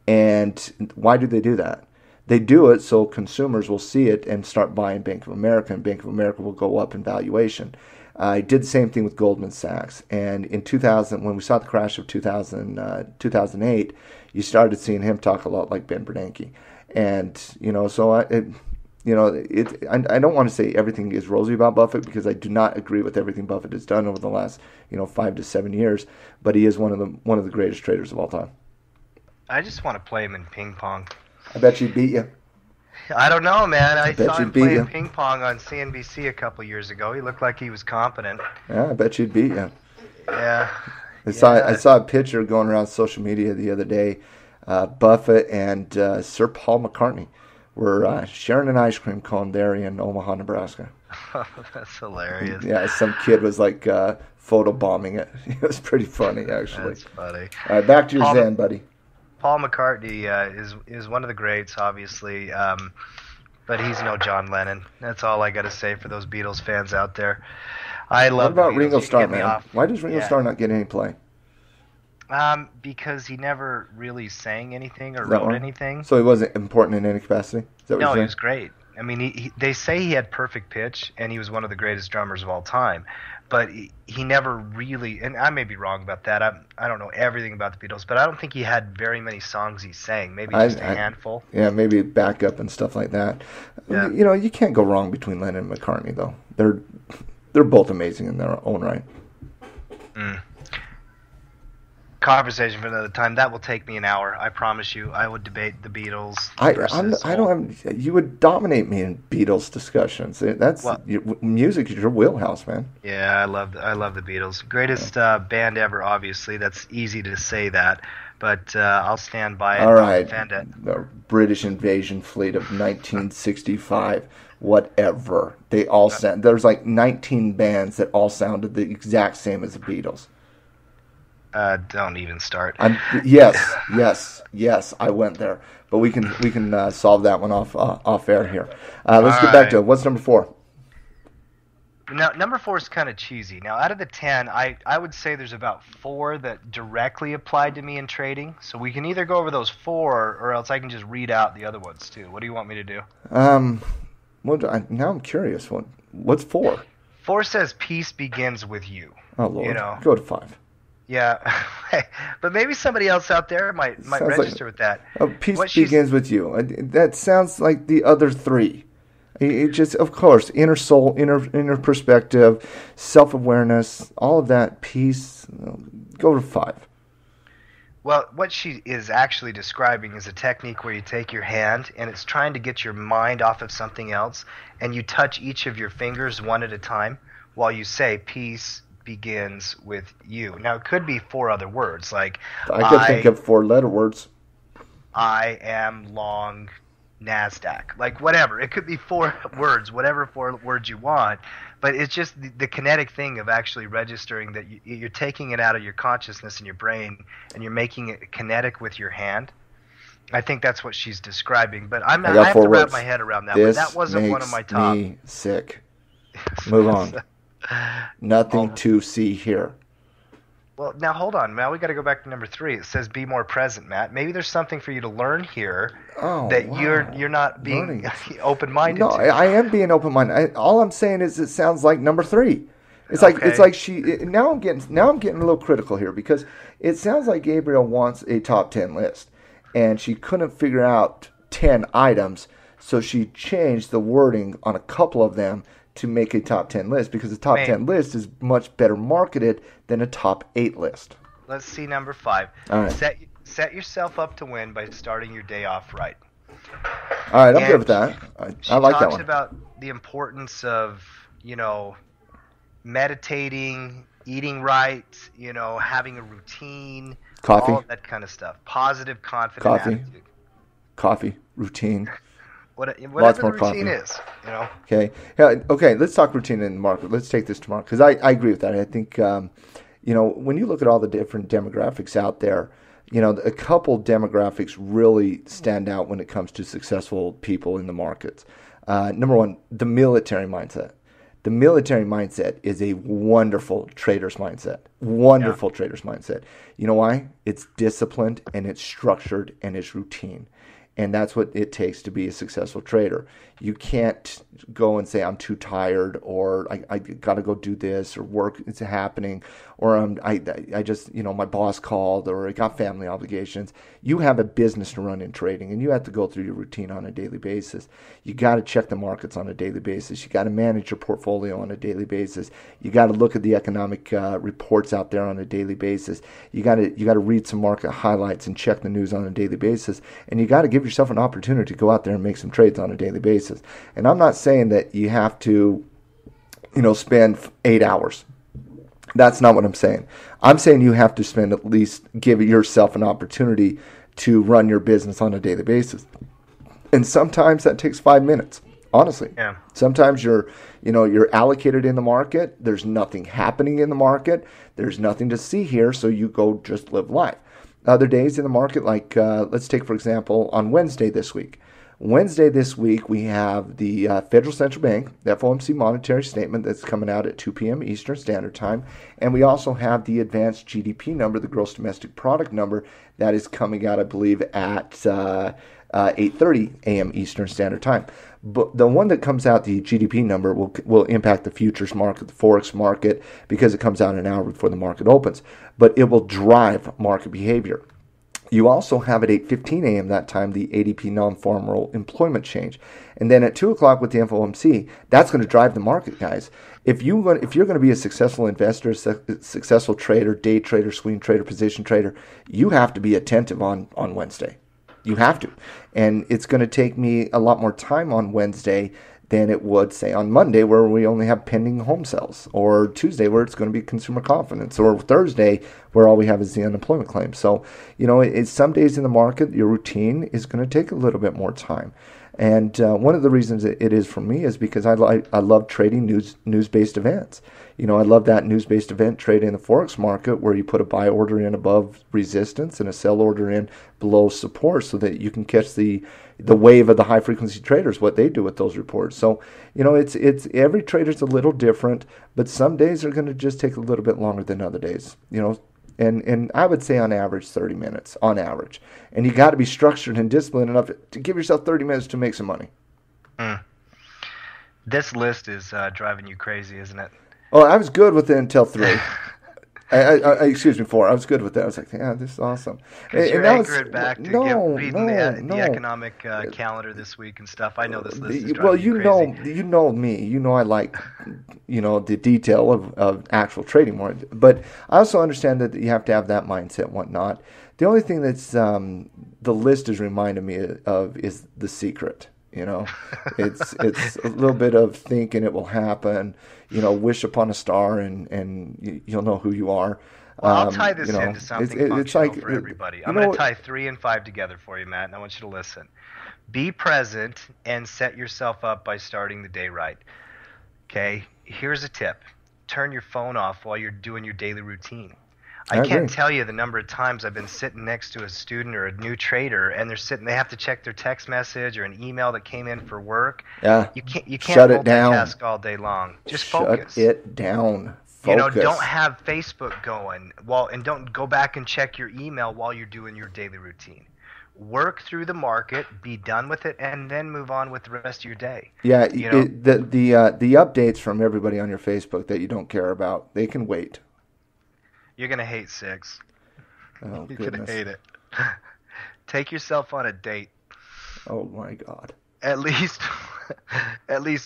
And why do they do that? They do it so consumers will see it and start buying Bank of America, and Bank of America will go up in valuation. I did the same thing with Goldman Sachs. And in 2000, when we saw the crash of 2008, you started seeing him talk a lot like Ben Bernanke. And, you know, so I don't want to say everything is rosy about Buffett, because I do not agree with everything Buffett has done over the last, 5 to 7 years. But he is one of the greatest traders of all time. I just want to play him in ping pong. I bet he'd beat you. I don't know, man. I saw him playing you. ping pong on CNBC a couple years ago. He looked like he was competent. Yeah, I bet you'd beat you. Yeah. I saw a picture going around social media the other day. Buffett and Sir Paul McCartney were sharing an ice cream cone there in Omaha, Nebraska. That's hilarious. Yeah, some kid was like photobombing it. It was pretty funny, actually. That's funny. All right, back to your Zen, buddy. Paul McCartney is one of the greats, obviously, but he's no John Lennon. That's all I got to say for those Beatles fans out there. I love. What about Ringo Starr, man? Why does Ringo Starr not get any play? Because he never really sang anything or wrote anything. So he wasn't important in any capacity? Is that what no, he was great. I mean, they say he had perfect pitch, and he was one of the greatest drummers of all time. But he never really, and I may be wrong about that. I don't know everything about the Beatles, but I don't think he had very many songs he sang. Maybe just a handful. Yeah, maybe backup and stuff like that. Yeah. You can't go wrong between Lennon and McCartney, though. They're both amazing in their own right. Conversation for another time. That will take me an hour. I promise you. I would debate the Beatles. You would dominate me in Beatles discussions. Music is your wheelhouse, man. Yeah, I love the Beatles. Greatest band ever. Obviously, that's easy to say that, but I'll stand by it. All right, defend it. The British invasion fleet of 1965. Whatever. They all sound. There's like 19 bands that all sounded the exact same as the Beatles. Don't even start. Yes, I went there, but we can solve that one off air here. Let's get back to what's number 4. Now, number 4 is kind of cheesy. Now, out of the 10, I would say there's about 4 that directly applied to me in trading. So we can either go over those 4, or else I can just read out the other ones too. What do you want me to do? Now I'm curious. What's 4? 4 says peace begins with you. Oh Lord, go to 5. Yeah, but maybe somebody else out there might Sounds register with that. Peace What she's begins with you. That sounds like the other three. It just, of course, inner soul, inner perspective, self-awareness, all of that. Peace. Go to 5. Well, what she is actually describing is a technique where you take your hand and it's trying to get your mind off of something else, and you touch each of your fingers one at a time while you say peace begins with you. Now, it could be 4 other words, like I could think of 4-letter words. I am long NASDAQ, like whatever. It could be 4 words, whatever 4 words you want, but it's just the kinetic thing of actually registering that you're taking it out of your consciousness and your brain and you're making it kinetic with your hand. I think that's what she's describing, but I have to wrap my head around that. But that wasn't one of my top. This makes me sick. Move on. Nothing to see here. Well, now hold on. Now we got to go back to number 3. It says be more present, Matt. Maybe there's something for you to learn here you're not being open-minded No, to. I am being open-minded. All I'm saying is it sounds like number 3. It's like she. Now I'm getting a little critical here because it sounds like Gabrielle wants a top 10 list, and she couldn't figure out 10 items, so she changed the wording on a couple of them to make a top 10 list because the top 10 list is much better marketed than a top 8 list. Let's see number 5. All right. Set yourself up to win by starting your day off right. All right, I'm good with that. I like that one. She talks about the importance of, meditating, eating right, having a routine, coffee, all of that kind of stuff. Positive, confident attitude. Coffee, routine. Whatever the routine is, Okay. Yeah. Okay. Let's talk routine in the market. Let's take this to market because I agree with that. I think when you look at all the different demographics out there, a couple demographics really stand out when it comes to successful people in the markets. Number 1, the military mindset. The military mindset is a wonderful trader's mindset. Trader's mindset. You know why? It's disciplined and it's structured and it's routine. And that's what it takes to be a successful trader. You can't go and say, I'm too tired, or I got to go do this, or work is happening, or I just, my boss called, or I got family obligations. You have a business to run in trading, and you have to go through your routine on a daily basis. You got to check the markets on a daily basis. You got to manage your portfolio on a daily basis. You got to look at the economic reports out there on a daily basis. You got to read some market highlights and check the news on a daily basis, and you got to give yourself an opportunity to go out there and make some trades on a daily basis. And I'm not saying that you have to, spend 8 hours. That's not what I'm saying. I'm saying you have to spend at least, give yourself an opportunity to run your business on a daily basis. And sometimes that takes 5 minutes, honestly. Yeah. Sometimes you're allocated in the market. There's nothing happening in the market. There's nothing to see here, so you go just live life. Other days in the market, like let's take, for example, on Wednesday this week. Wednesday this week, we have the Federal Central Bank, the FOMC monetary statement that's coming out at 2 p.m. Eastern Standard Time. And we also have the advanced GDP number, the gross domestic product number, that is coming out, I believe, at 8:30 a.m. Eastern Standard Time. But the one that comes out, the GDP number, will impact the futures market, the Forex market, because it comes out an hour before the market opens. But it will drive market behavior. You also have at 8:15 a.m. that time the ADP non-farm employment change. And then at 2 o'clock with the FOMC, that's going to drive the market, guys. If you're going to be a successful investor, successful trader, day trader, swing trader, position trader, you have to be attentive on Wednesday. You have to. And it's going to take me a lot more time on Wednesday than it would, say, on Monday, where we only have pending home sales, or Tuesday, where it's going to be consumer confidence, or Thursday, where all we have is the unemployment claim. So, it's some days in the market, your routine is going to take a little bit more time. And one of the reasons it is for me is because I love trading news-based events. I love that news-based event trade in the Forex market where you put a buy order in above resistance and a sell order in below support so that you can catch the wave of the high-frequency traders, what they do with those reports. So, it's every trader's a little different, but some days are going to just take a little bit longer than other days, And I would say on average 30 minutes, on average. And you got to be structured and disciplined enough to give yourself 30 minutes to make some money. This list is driving you crazy, isn't it? Oh, I was good with it until 3. Excuse me, 4. I was good with that. I was like, yeah, this is awesome. Because you're that was anchoring back to reading the economic calendar this week and stuff. I know this list is driving you crazy. You know me. You know I like, the detail of actual trading more. But I also understand that you have to have that mindset and whatnot. The only thing that's the list is reminding me of is The Secret. It's a little bit of thinking it will happen. Wish upon a star, and you'll know who you are. Well, I'll tie this into something functional for everybody. I'm going to tie 3 and 5 together for you, Matt, and I want you to listen. Be present and set yourself up by starting the day right. Okay? Here's a tip. Turn your phone off while you're doing your daily routine. I can't tell you the number of times I've been sitting next to a student or a new trader, and they have to check their text message or an email that came in for work. Yeah. You can't multitask all day long. Just focus. Shut it down. Focus. Don't have Facebook going and don't go back and check your email while you're doing your daily routine. Work through the market, be done with it, and then move on with the rest of your day. Yeah, the updates from everybody on your Facebook that you don't care about, they can wait. You're going to hate 6. Oh, You're goodness. going to hate it. Take yourself on a date. Oh, my God. At least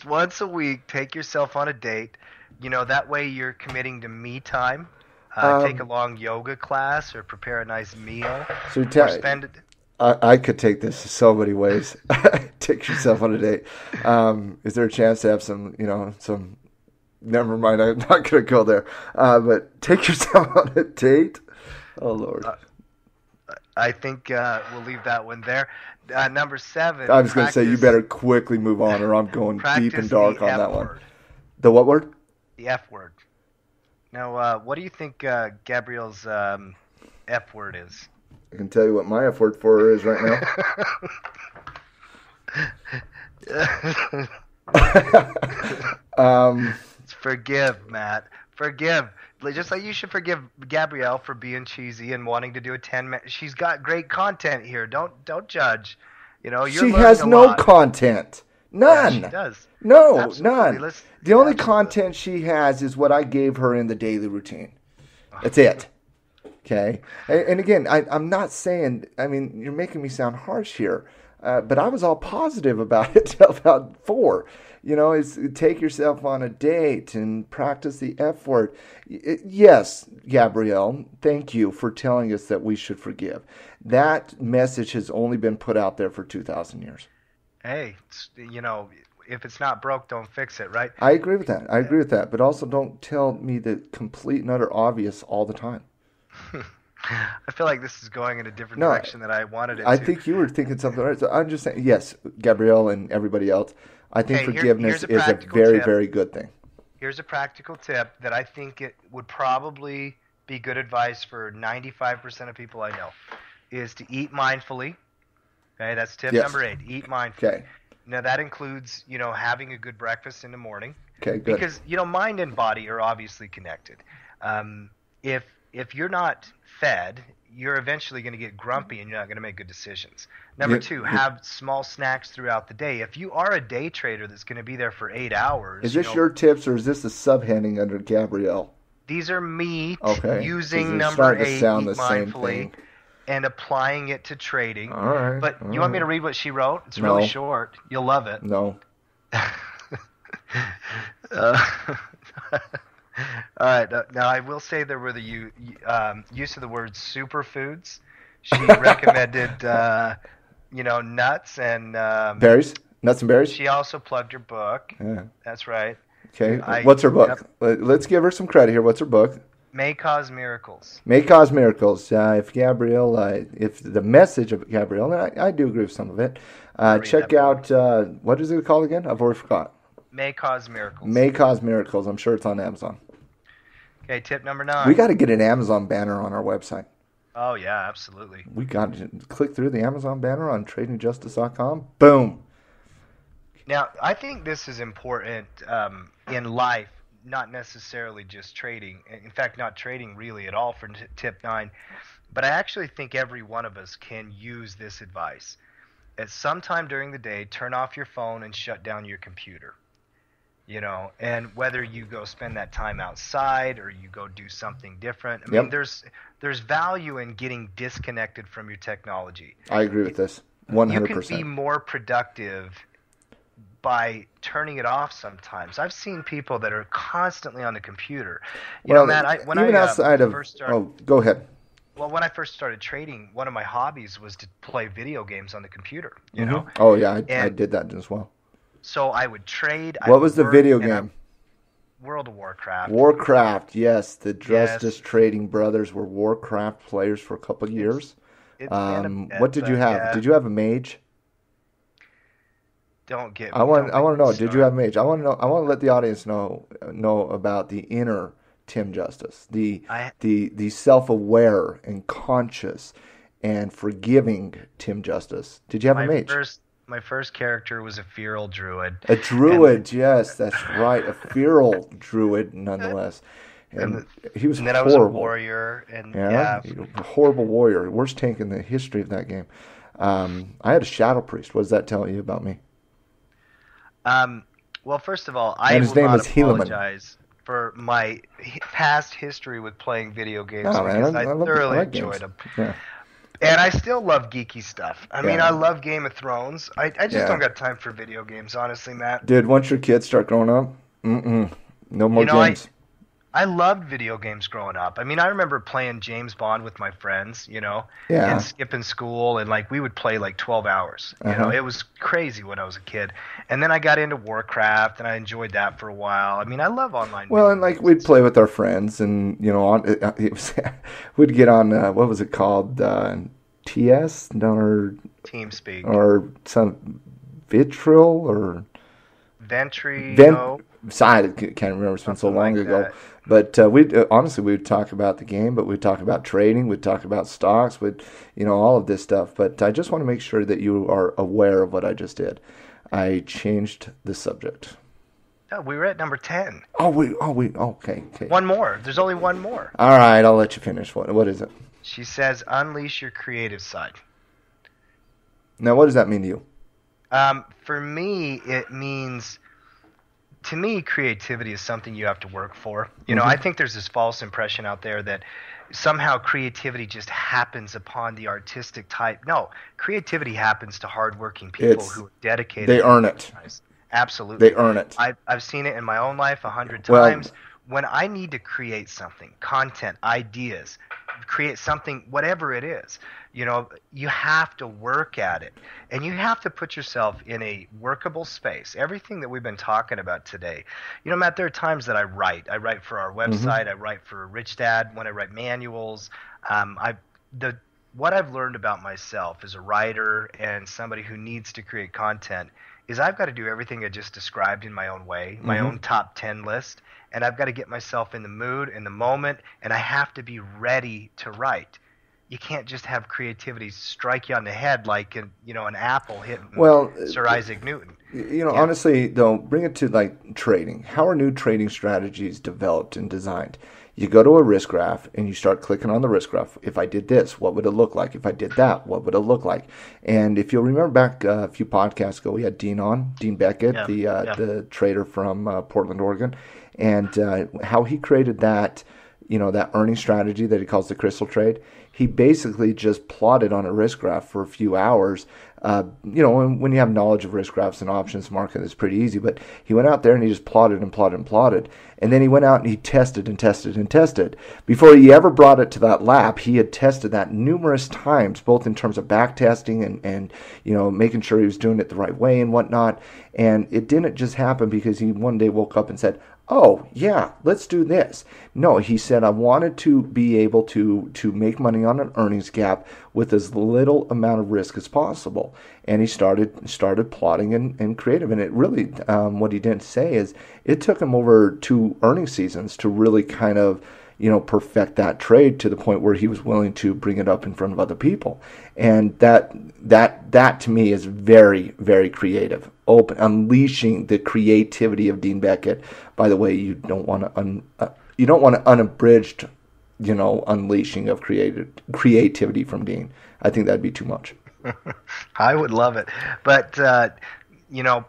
once a week, take yourself on a date. That way you're committing to me time. Take a long yoga class or prepare a nice meal. So or spend it. I could take this so many ways. Take yourself on a date. Is there a chance to have some, some... Never mind, I'm not going to go there. But take yourself on a date. Oh, Lord. I think we'll leave that one there. Number 7. I was going to say, you better quickly move on or I'm going deep and dark on that one. Word. The what word? The F word. Now, what do you think Gabrielle's F word is? I can tell you what my F word for her is right now. Forgive, Matt. Forgive. Just like you should forgive Gabrielle for being cheesy and wanting to do a 10-minute. She's got great content here. Don't judge. You're she has no lot. Content. None. Yeah, she does. No, Absolutely. none. The only content she has is what I gave her in the daily routine. That's it. Okay? And again, I'm not saying, you're making me sound harsh here, but I was all positive about it, about 4. Is take yourself on a date and practice the F word. Yes, Gabrielle, thank you for telling us that we should forgive. That message has only been put out there for 2,000 years. Hey, if it's not broke, don't fix it, right? I agree with that. But also don't tell me the complete and utter obvious all the time. I feel like this is going in a different direction than I wanted it to. I think you were thinking something right. So I'm just saying, yes, Gabrielle and everybody else, I think forgiveness is a very, very good thing. Here's a practical tip that I think it would probably be good advice for 95% of people I know, is to eat mindfully. Okay, that's tip number 8. Eat mindfully. Okay. Now that includes, having a good breakfast in the morning. Okay, good. Because, mind and body are obviously connected. If you're not fed, you're eventually going to get grumpy and you're not going to make good decisions. Number 2, have small snacks throughout the day. If you are a day trader that's going to be there for 8 hours. Is this your tips or is this a subheading under Gabrielle? These are me using number number 8, eat mindfully, and applying it to trading. All right. But you want me to read what she wrote? It's really short. You'll love it. No. All right. Now, I will say there were the use of the word superfoods. She recommended, nuts and berries. Nuts and berries. She also plugged her book. Yeah. That's right. Okay. What's her book? Yep. Let's give her some credit here. What's her book? May Cause Miracles. May Cause Miracles. If the message of Gabrielle, and I do agree with some of it, check out, what is it called again? I've already forgot. May Cause Miracles. May Cause Miracles. I'm sure it's on Amazon. Okay, tip number 9. We got to get an Amazon banner on our website. Oh, yeah, absolutely. We got to click through the Amazon banner on tradingjustice.com. Boom. Now, I think this is important in life, not necessarily just trading. In fact, not trading really at all for tip 9. But I actually think every one of us can use this advice. At some time during the day, turn off your phone and shut down your computer. and whether you go spend that time outside or you go do something different. I mean, there's value in getting disconnected from your technology. I agree with this 100%. You can be more productive by turning it off sometimes. I've seen people that are constantly on the computer. Matt, go ahead. Well, when I first started trading, one of my hobbies was to play video games on the computer, Oh, yeah, I did that as well. So I would trade. What was the video game? World of Warcraft. Warcraft, yes. The Justice Trading Brothers were Warcraft players for a couple of years. What did you have? Yeah. Did you have a mage? Don't get. I want to know. Did you have a mage? I want to know. I want to let the audience know about the inner Tim Justice, the self-aware and conscious and forgiving Tim Justice. Did you have a mage? My first character was a feral druid. A druid, yes, that's right. A feral druid, nonetheless. And he was horrible. And then I was a warrior. A horrible warrior. Worst tank in the history of that game. I had a shadow priest. What does that tell you about me? Well, first of all, I will not apologize for my past history with playing video games because I thoroughly enjoyed them. Yeah. And I still love geeky stuff. I mean, I love Game of Thrones. I just don't got time for video games, honestly, Matt. Dude, once your kids start growing up, no more games. I loved video games growing up. I mean, I remember playing James Bond with my friends, and skipping school, and we would play 12 hours. It was crazy when I was a kid. And then I got into Warcraft, and I enjoyed that for a while. I mean, I love online. Well, and we'd play with our friends, and we'd get on what was it called, TS or TeamSpeak or some Vitriol or Ventry. I can't remember. It's been so long ago. But we'd talk about the game, but we'd talk about trading, we'd talk about stocks, all of this stuff. But I just want to make sure that you are aware of what I just did. I changed the subject. Oh, we were at number 10. Okay. One more. There's only one more. All right, I'll let you finish. What is it? She says, unleash your creative side. Now, what does that mean to you? For me, it means... To me, creativity is something you have to work for. I think there's this false impression out there that somehow creativity just happens upon the artistic type. No, creativity happens to hardworking people who are dedicated. They earn it. Absolutely. They earn it. I've seen it in my own life 100 times. When I need to create something, content, ideas, create something, whatever it is, you have to work at it. And you have to put yourself in a workable space. Everything that we've been talking about today. Matt, there are times that I write. I write for our website. I write for Rich Dad when I write manuals. What I've learned about myself as a writer and somebody who needs to create content is I've got to do everything I just described in my own way, my own top 10 list. And I've got to get myself in the mood, in the moment, and I have to be ready to write. You can't just have creativity strike you on the head like an apple hitting Sir Isaac Newton. Honestly, though, bring it to trading. How are new trading strategies developed and designed? You go to a risk graph and you start clicking on the risk graph. If I did this, what would it look like? If I did that, what would it look like? And if you'll remember back a few podcasts ago, we had Dean Beckett, the trader from Portland, Oregon, and how he created that, that earning strategy that he calls the crystal trade. He basically just plotted on a risk graph for a few hours. When you have knowledge of risk graphs and options market, it's pretty easy. But he went out there and he just plotted and plotted and plotted. And then he went out and he tested and tested and tested. Before he ever brought it to that lap, he had tested that numerous times, both in terms of back testing and making sure he was doing it the right way and whatnot. And it didn't just happen because he one day woke up and said, oh, yeah, let's do this. No, he said, I wanted to be able to make money on an earnings gap with as little amount of risk as possible. And he started plotting and creative. And it really, what he didn't say is it took him over 2 earnings seasons to really kind of, perfect that trade to the point where he was willing to bring it up in front of other people. And that to me is very, very creative. Unleashing the creativity of Dean Beckett. By the way, you don't want unabridged, unleashing of creativity from Dean. I think that'd be too much. I would love it. But,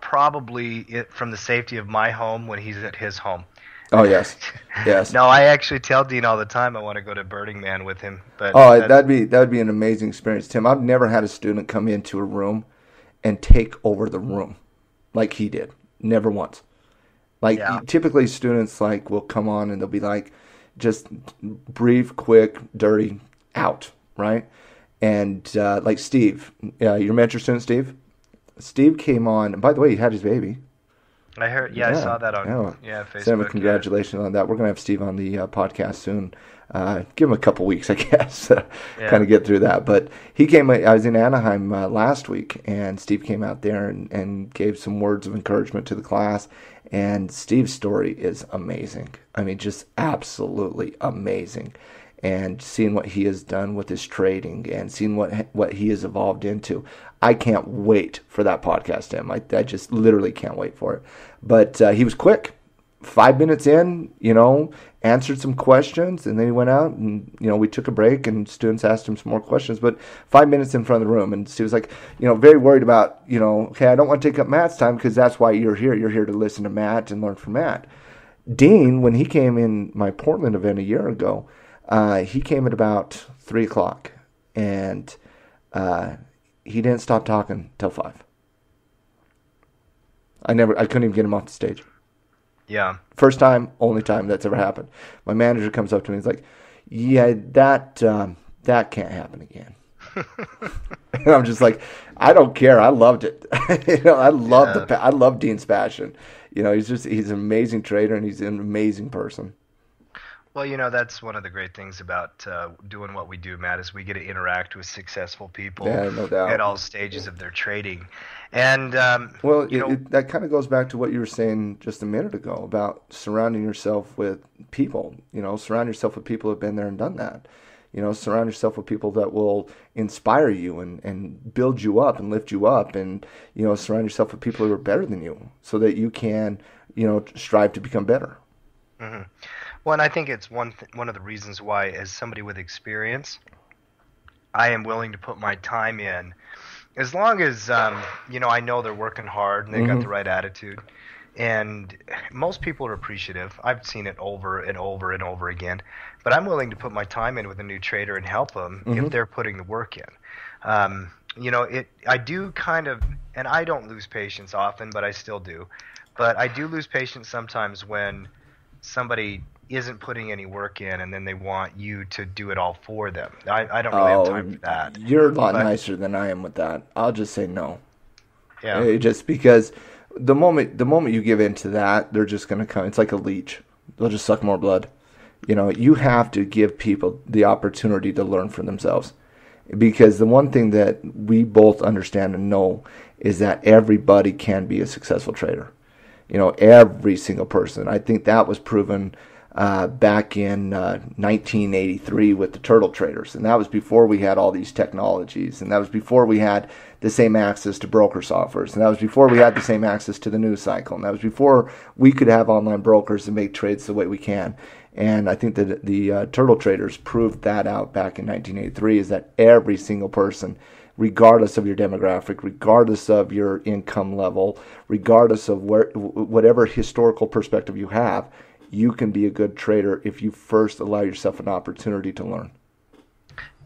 probably from the safety of my home when he's at his home. Oh, yes. Yes. No, I actually tell Dean all the time I want to go to Burning Man with him. But that'd be an amazing experience, Tim. I've never had a student come into a room and take over the room like he did. Never once. Typically students will come on and they'll be like, just brief, quick, dirty, out, right? And like Steve, your mentor student, Steve? Steve came on, and by the way, he had his baby. I heard, I saw that on Facebook. Send him a congratulations on that. We're going to have Steve on the podcast soon. Give him a couple weeks, I guess, kind of get through that. But he came, I was in Anaheim last week, and Steve came out there and gave some words of encouragement to the class. And Steve's story is amazing. I mean, just absolutely amazing. And seeing what he has done with his trading and seeing what he has evolved into. I can't wait for that podcast, Tim. I just literally can't wait for it. But he was quick. 5 minutes in, answered some questions, and then he went out and, we took a break and students asked him some more questions. But 5 minutes in front of the room, and Steve was like, very worried about, okay, I don't want to take up Matt's time because that's why you're here. You're here to listen to Matt and learn from Matt. Dean, when he came in my Portland event a year ago, he came at about 3 o'clock, and he didn't stop talking till 5. I couldn't even get him off the stage. Yeah. First time, only time that's ever happened. My manager comes up to me and he's like, yeah, that can't happen again. And I'm just like, I don't care. I loved it. I love Dean's passion. He's an amazing trader and he's an amazing person. Well, that's one of the great things about doing what we do, Matt, is we get to interact with successful people no doubt. At all stages of their trading. And that kind of goes back to what you were saying just a minute ago about surrounding yourself with people. Surround yourself with people who have been there and done that. Surround yourself with people that will inspire you and build you up and lift you up, and surround yourself with people who are better than you so that you can strive to become better. Mm-hmm. Well, and I think it's one of the reasons why, as somebody with experience, I am willing to put my time in, as long as I know they're working hard and they got the right attitude. And most people are appreciative. I've seen it over and over and over again. But I'm willing to put my time in with a new trader and help them if they're putting the work in. I do kind of, and I don't lose patience often, but I still do. But I do lose patience sometimes when somebody isn't putting any work in and then they want you to do it all for them. I don't really have time for that. You're a lot nicer than I am with that. I'll just say no. Yeah. Just because the moment you give in to that, they're just going to come. It's like a leech. They'll just suck more blood. You have to give people the opportunity to learn for themselves. Because the one thing that we both understand and know is that everybody can be a successful trader. Every single person. I think that was proven back in 1983 with the turtle traders, and that was before we had all these technologies, and that was before we had the same access to broker softwares, and that was before we had the same access to the news cycle, and that was before we could have online brokers and make trades the way we can. And I think that the turtle traders proved that out back in 1983, is that every single person, regardless of your demographic, regardless of your income level, regardless of whatever historical perspective you have, you can be a good trader if you first allow yourself an opportunity to learn.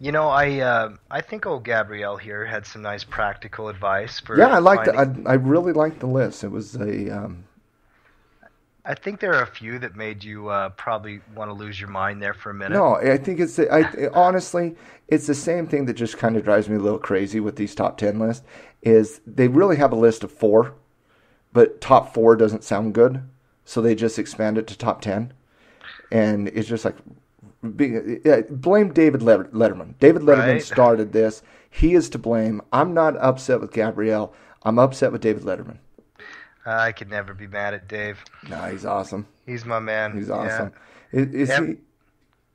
I think old Gabrielle here had some nice practical advice for. Yeah, I really liked the list. It was a. I think there are a few that made you probably want to lose your mind there for a minute. No, I think honestly, it's the same thing that just kind of drives me a little crazy with these top 10 lists. Is they really have a list of 4, but top 4 doesn't sound good. So they just expand it to top 10. And it's just like, blame David Letterman. David Letterman started this. He is to blame. I'm not upset with Gabrielle. I'm upset with David Letterman. I could never be mad at Dave. No, he's awesome. He's my man. He's awesome. Yeah.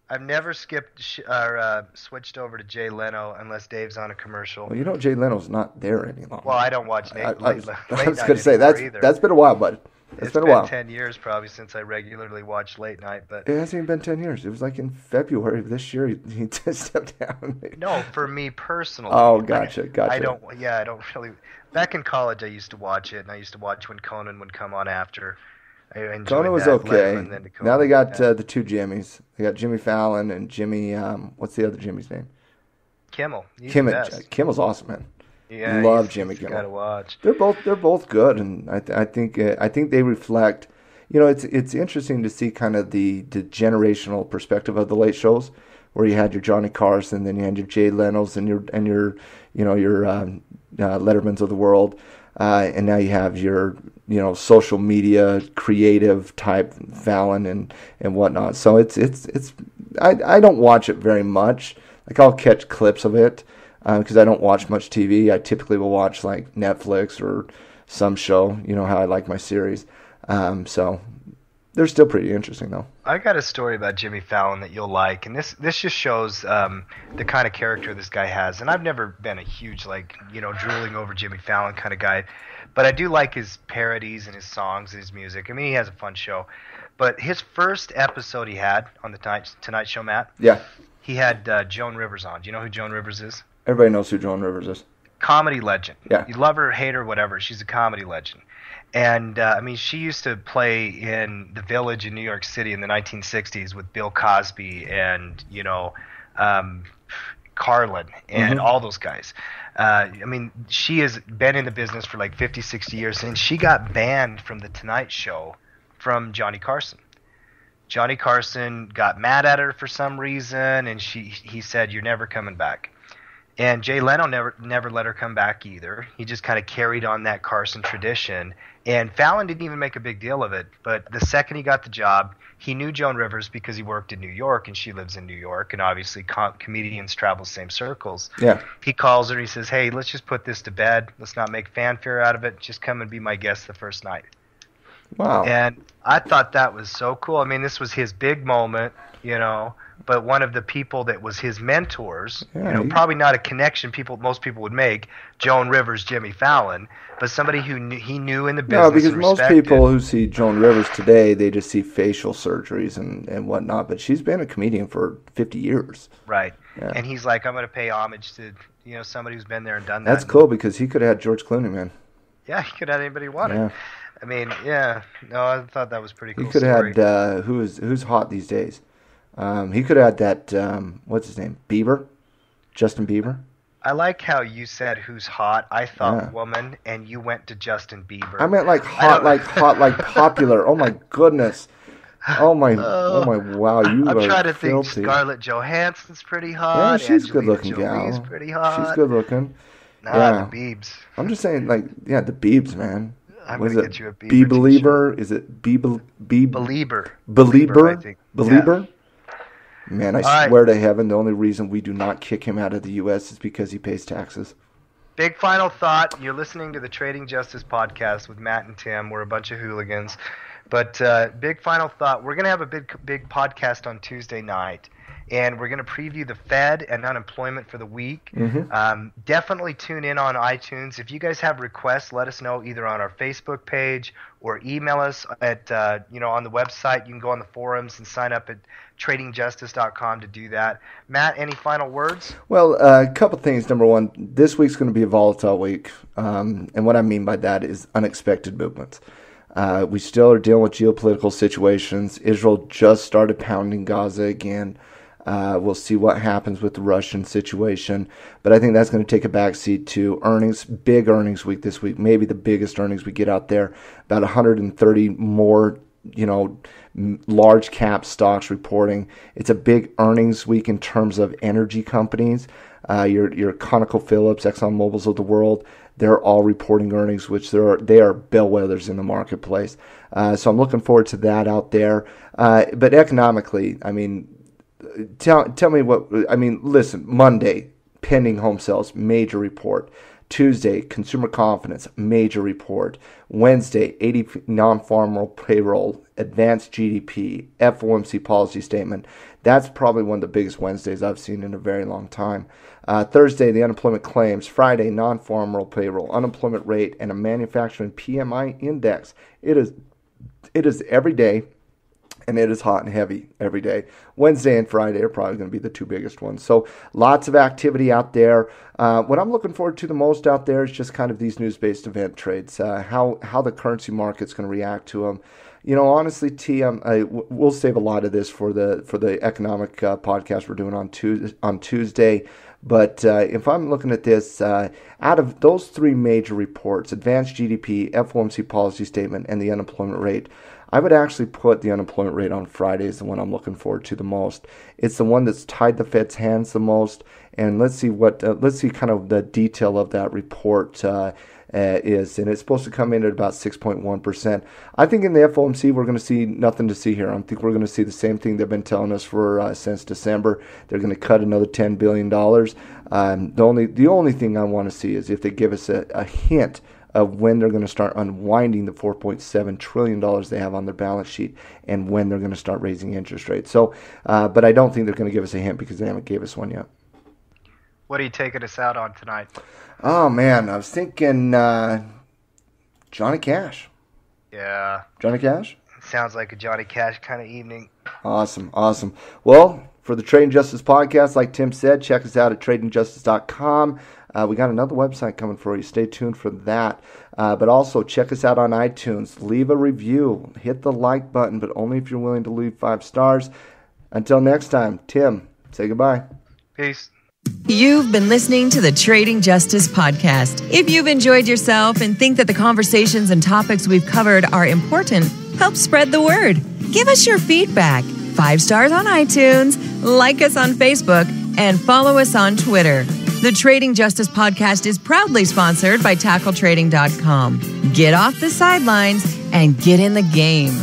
I've never skipped or switched over to Jay Leno unless Dave's on a commercial. Well, Jay Leno's not there any longer. Well, I don't watch Nate. I was going to say, that's been a while, bud. It's been a while. 10 years probably since I regularly watched late night, but It hasn't even been 10 years. It was like in February of this year he just stepped down. no, for me personally. Oh, gotcha. I don't really. Back in college, I used to watch it, and I used to watch when Conan would come on after. I enjoyed Conan was that, okay. Letterman, then to Now they got yeah. the two Jimmys. They got Jimmy Fallon and Jimmy. What's the other Jimmy's name? Kimmel. He's Kimmel. the best. Kimmel's awesome, man. Yeah, Love he's Jimmy the Kimmel. guy to watch. They're both good, and I think they reflect. You know, it's interesting to see kind of the generational perspective of the late shows, where you had your Johnny Carson, then you had your Jay Leno's, and your Lettermans of the world, and now you have your social media creative type Fallon and whatnot. So it's I don't watch it very much. Like I'll catch clips of it because I don't watch much TV. I typically will watch like Netflix or some show. You know how I like my series. So they're still pretty interesting, though. I got a story about Jimmy Fallon that you'll like, and this just shows the kind of character this guy has. And I've never been a huge drooling over Jimmy Fallon kind of guy, but I do like his parodies and his songs and his music. I mean, he has a fun show. But his first episode he had on the Tonight Show, Matt. Yeah. He had Joan Rivers on. Do you know who Joan Rivers is? Everybody knows who Joan Rivers is. Comedy legend. Yeah. You love her, hate her, whatever. She's a comedy legend. And, she used to play in The Village in New York City in the 1960s with Bill Cosby and, Carlin and all those guys. She has been in the business for like 50, 60 years, and she got banned from The Tonight Show from Johnny Carson. Johnny Carson got mad at her for some reason, and he said, "You're never coming back." And Jay Leno never let her come back either. He just kind of carried on that Carson tradition. And Fallon didn't even make a big deal of it. But the second he got the job, he knew Joan Rivers because he worked in New York, and she lives in New York. And obviously comedians travel the same circles. Yeah. He calls her and he says, "Hey, let's just put this to bed. Let's not make fanfare out of it. Just come and be my guest the first night." Wow. And I thought that was so cool. I mean, this was his big moment, but one of the people that was his mentors, probably not a connection most people would make, Joan Rivers, Jimmy Fallon, but somebody he knew in the business. No, because and most respected. people who see Joan Rivers today, they just see facial surgeries and whatnot, but she's been a comedian for 50 years. Right. Yeah. And he's like, I'm going to pay homage to, somebody who's been there and done that. That's cool because he could have had George Clooney, man. Yeah, he could have had anybody he wanted. Yeah. I mean, yeah. No, I thought that was pretty cool. He could have had, who's hot these days? He could have had that, what's his name? Bieber? Justin Bieber? I like how you said who's hot. I thought woman, and you went to Justin Bieber. I meant like hot, like popular. Oh my goodness. Oh my, wow. I'm trying to think. Scarlett Johansson's pretty hot. Yeah, she's a good looking Jolie's gal. Pretty hot. She's good looking. Nah, the Biebs. I'm just saying, the Biebs, man. I'm going to get you a Bieber. Believer? Is it Belieber? Belieber, I think. Belieber? Yeah. Man, I swear to heaven, the only reason we do not kick him out of the U.S. is because he pays taxes. Big final thought. You're listening to the Trading Justice podcast with Matt and Tim. We're a bunch of hooligans. But big final thought. We're going to have a big podcast on Tuesday night. And we're going to preview the Fed and unemployment for the week. Mm-hmm. Definitely tune in on iTunes. If you guys have requests, let us know either on our Facebook page or email us at on the website. You can go on the forums and sign up at tradingjustice.com to do that. Matt, any final words? Well, a couple things. Number one, this week's going to be a volatile week. And what I mean by that is unexpected movements. We still are dealing with geopolitical situations. Israel just started pounding Gaza again. We'll see what happens with the Russian situation. But I think that's going to take a backseat to earnings, big earnings week this week, maybe the biggest earnings we get out there. About 130 more, large cap stocks reporting. It's a big earnings week in terms of energy companies. Your ConocoPhillips, ExxonMobil's of the world, they're all reporting earnings, which they are bellwethers in the marketplace. So I'm looking forward to that out there. But economically, tell me listen, Monday, pending home sales, major report. Tuesday, consumer confidence, major report. Wednesday, ADP non-farm payroll, advanced GDP, FOMC policy statement. That's probably one of the biggest Wednesdays I've seen in a very long time. Thursday, the unemployment claims. Friday, non-farm payroll, unemployment rate, and a manufacturing PMI index. It is every day. And it is hot and heavy every day. Wednesday and Friday are probably going to be the two biggest ones. So lots of activity out there. What I'm looking forward to the most out there is just kind of these news-based event trades, how the currency market's going to react to them. You know, honestly, T, we'll save a lot of this for the economic podcast we're doing on Tuesday. But if I'm looking at this, out of those three major reports, advanced GDP, FOMC policy statement, and the unemployment rate, I would actually put the unemployment rate on Friday as the one I'm looking forward to the most. It's the one that's tied the Fed's hands the most, and let's see kind of the detail of that report is, and it's supposed to come in at about 6.1%. I think in the FOMC we're going to see nothing to see here. I think we're going to see the same thing they've been telling us for since December. They're going to cut another $10 billion. The only thing I want to see is if they give us a hint of when they're going to start unwinding the $4.7 trillion they have on their balance sheet and when they're going to start raising interest rates. So, but I don't think they're going to give us a hint because they haven't gave us one yet. What are you taking us out on tonight? Oh, man, I was thinking Johnny Cash. Yeah. Johnny Cash? Sounds like a Johnny Cash kind of evening. Awesome. Well, for the Trading Justice podcast, like Tim said, check us out at tradingjustice.com. We got another website coming for you. Stay tuned for that. But also check us out on iTunes. Leave a review. Hit the like button, but only if you're willing to leave 5 stars. Until next time, Tim, say goodbye. Peace. You've been listening to the Trading Justice podcast. If you've enjoyed yourself and think that the conversations and topics we've covered are important, help spread the word. Give us your feedback. 5 stars on iTunes, like us on Facebook, and follow us on Twitter. The Trading Justice podcast is proudly sponsored by TackleTrading.com. Get off the sidelines and get in the game.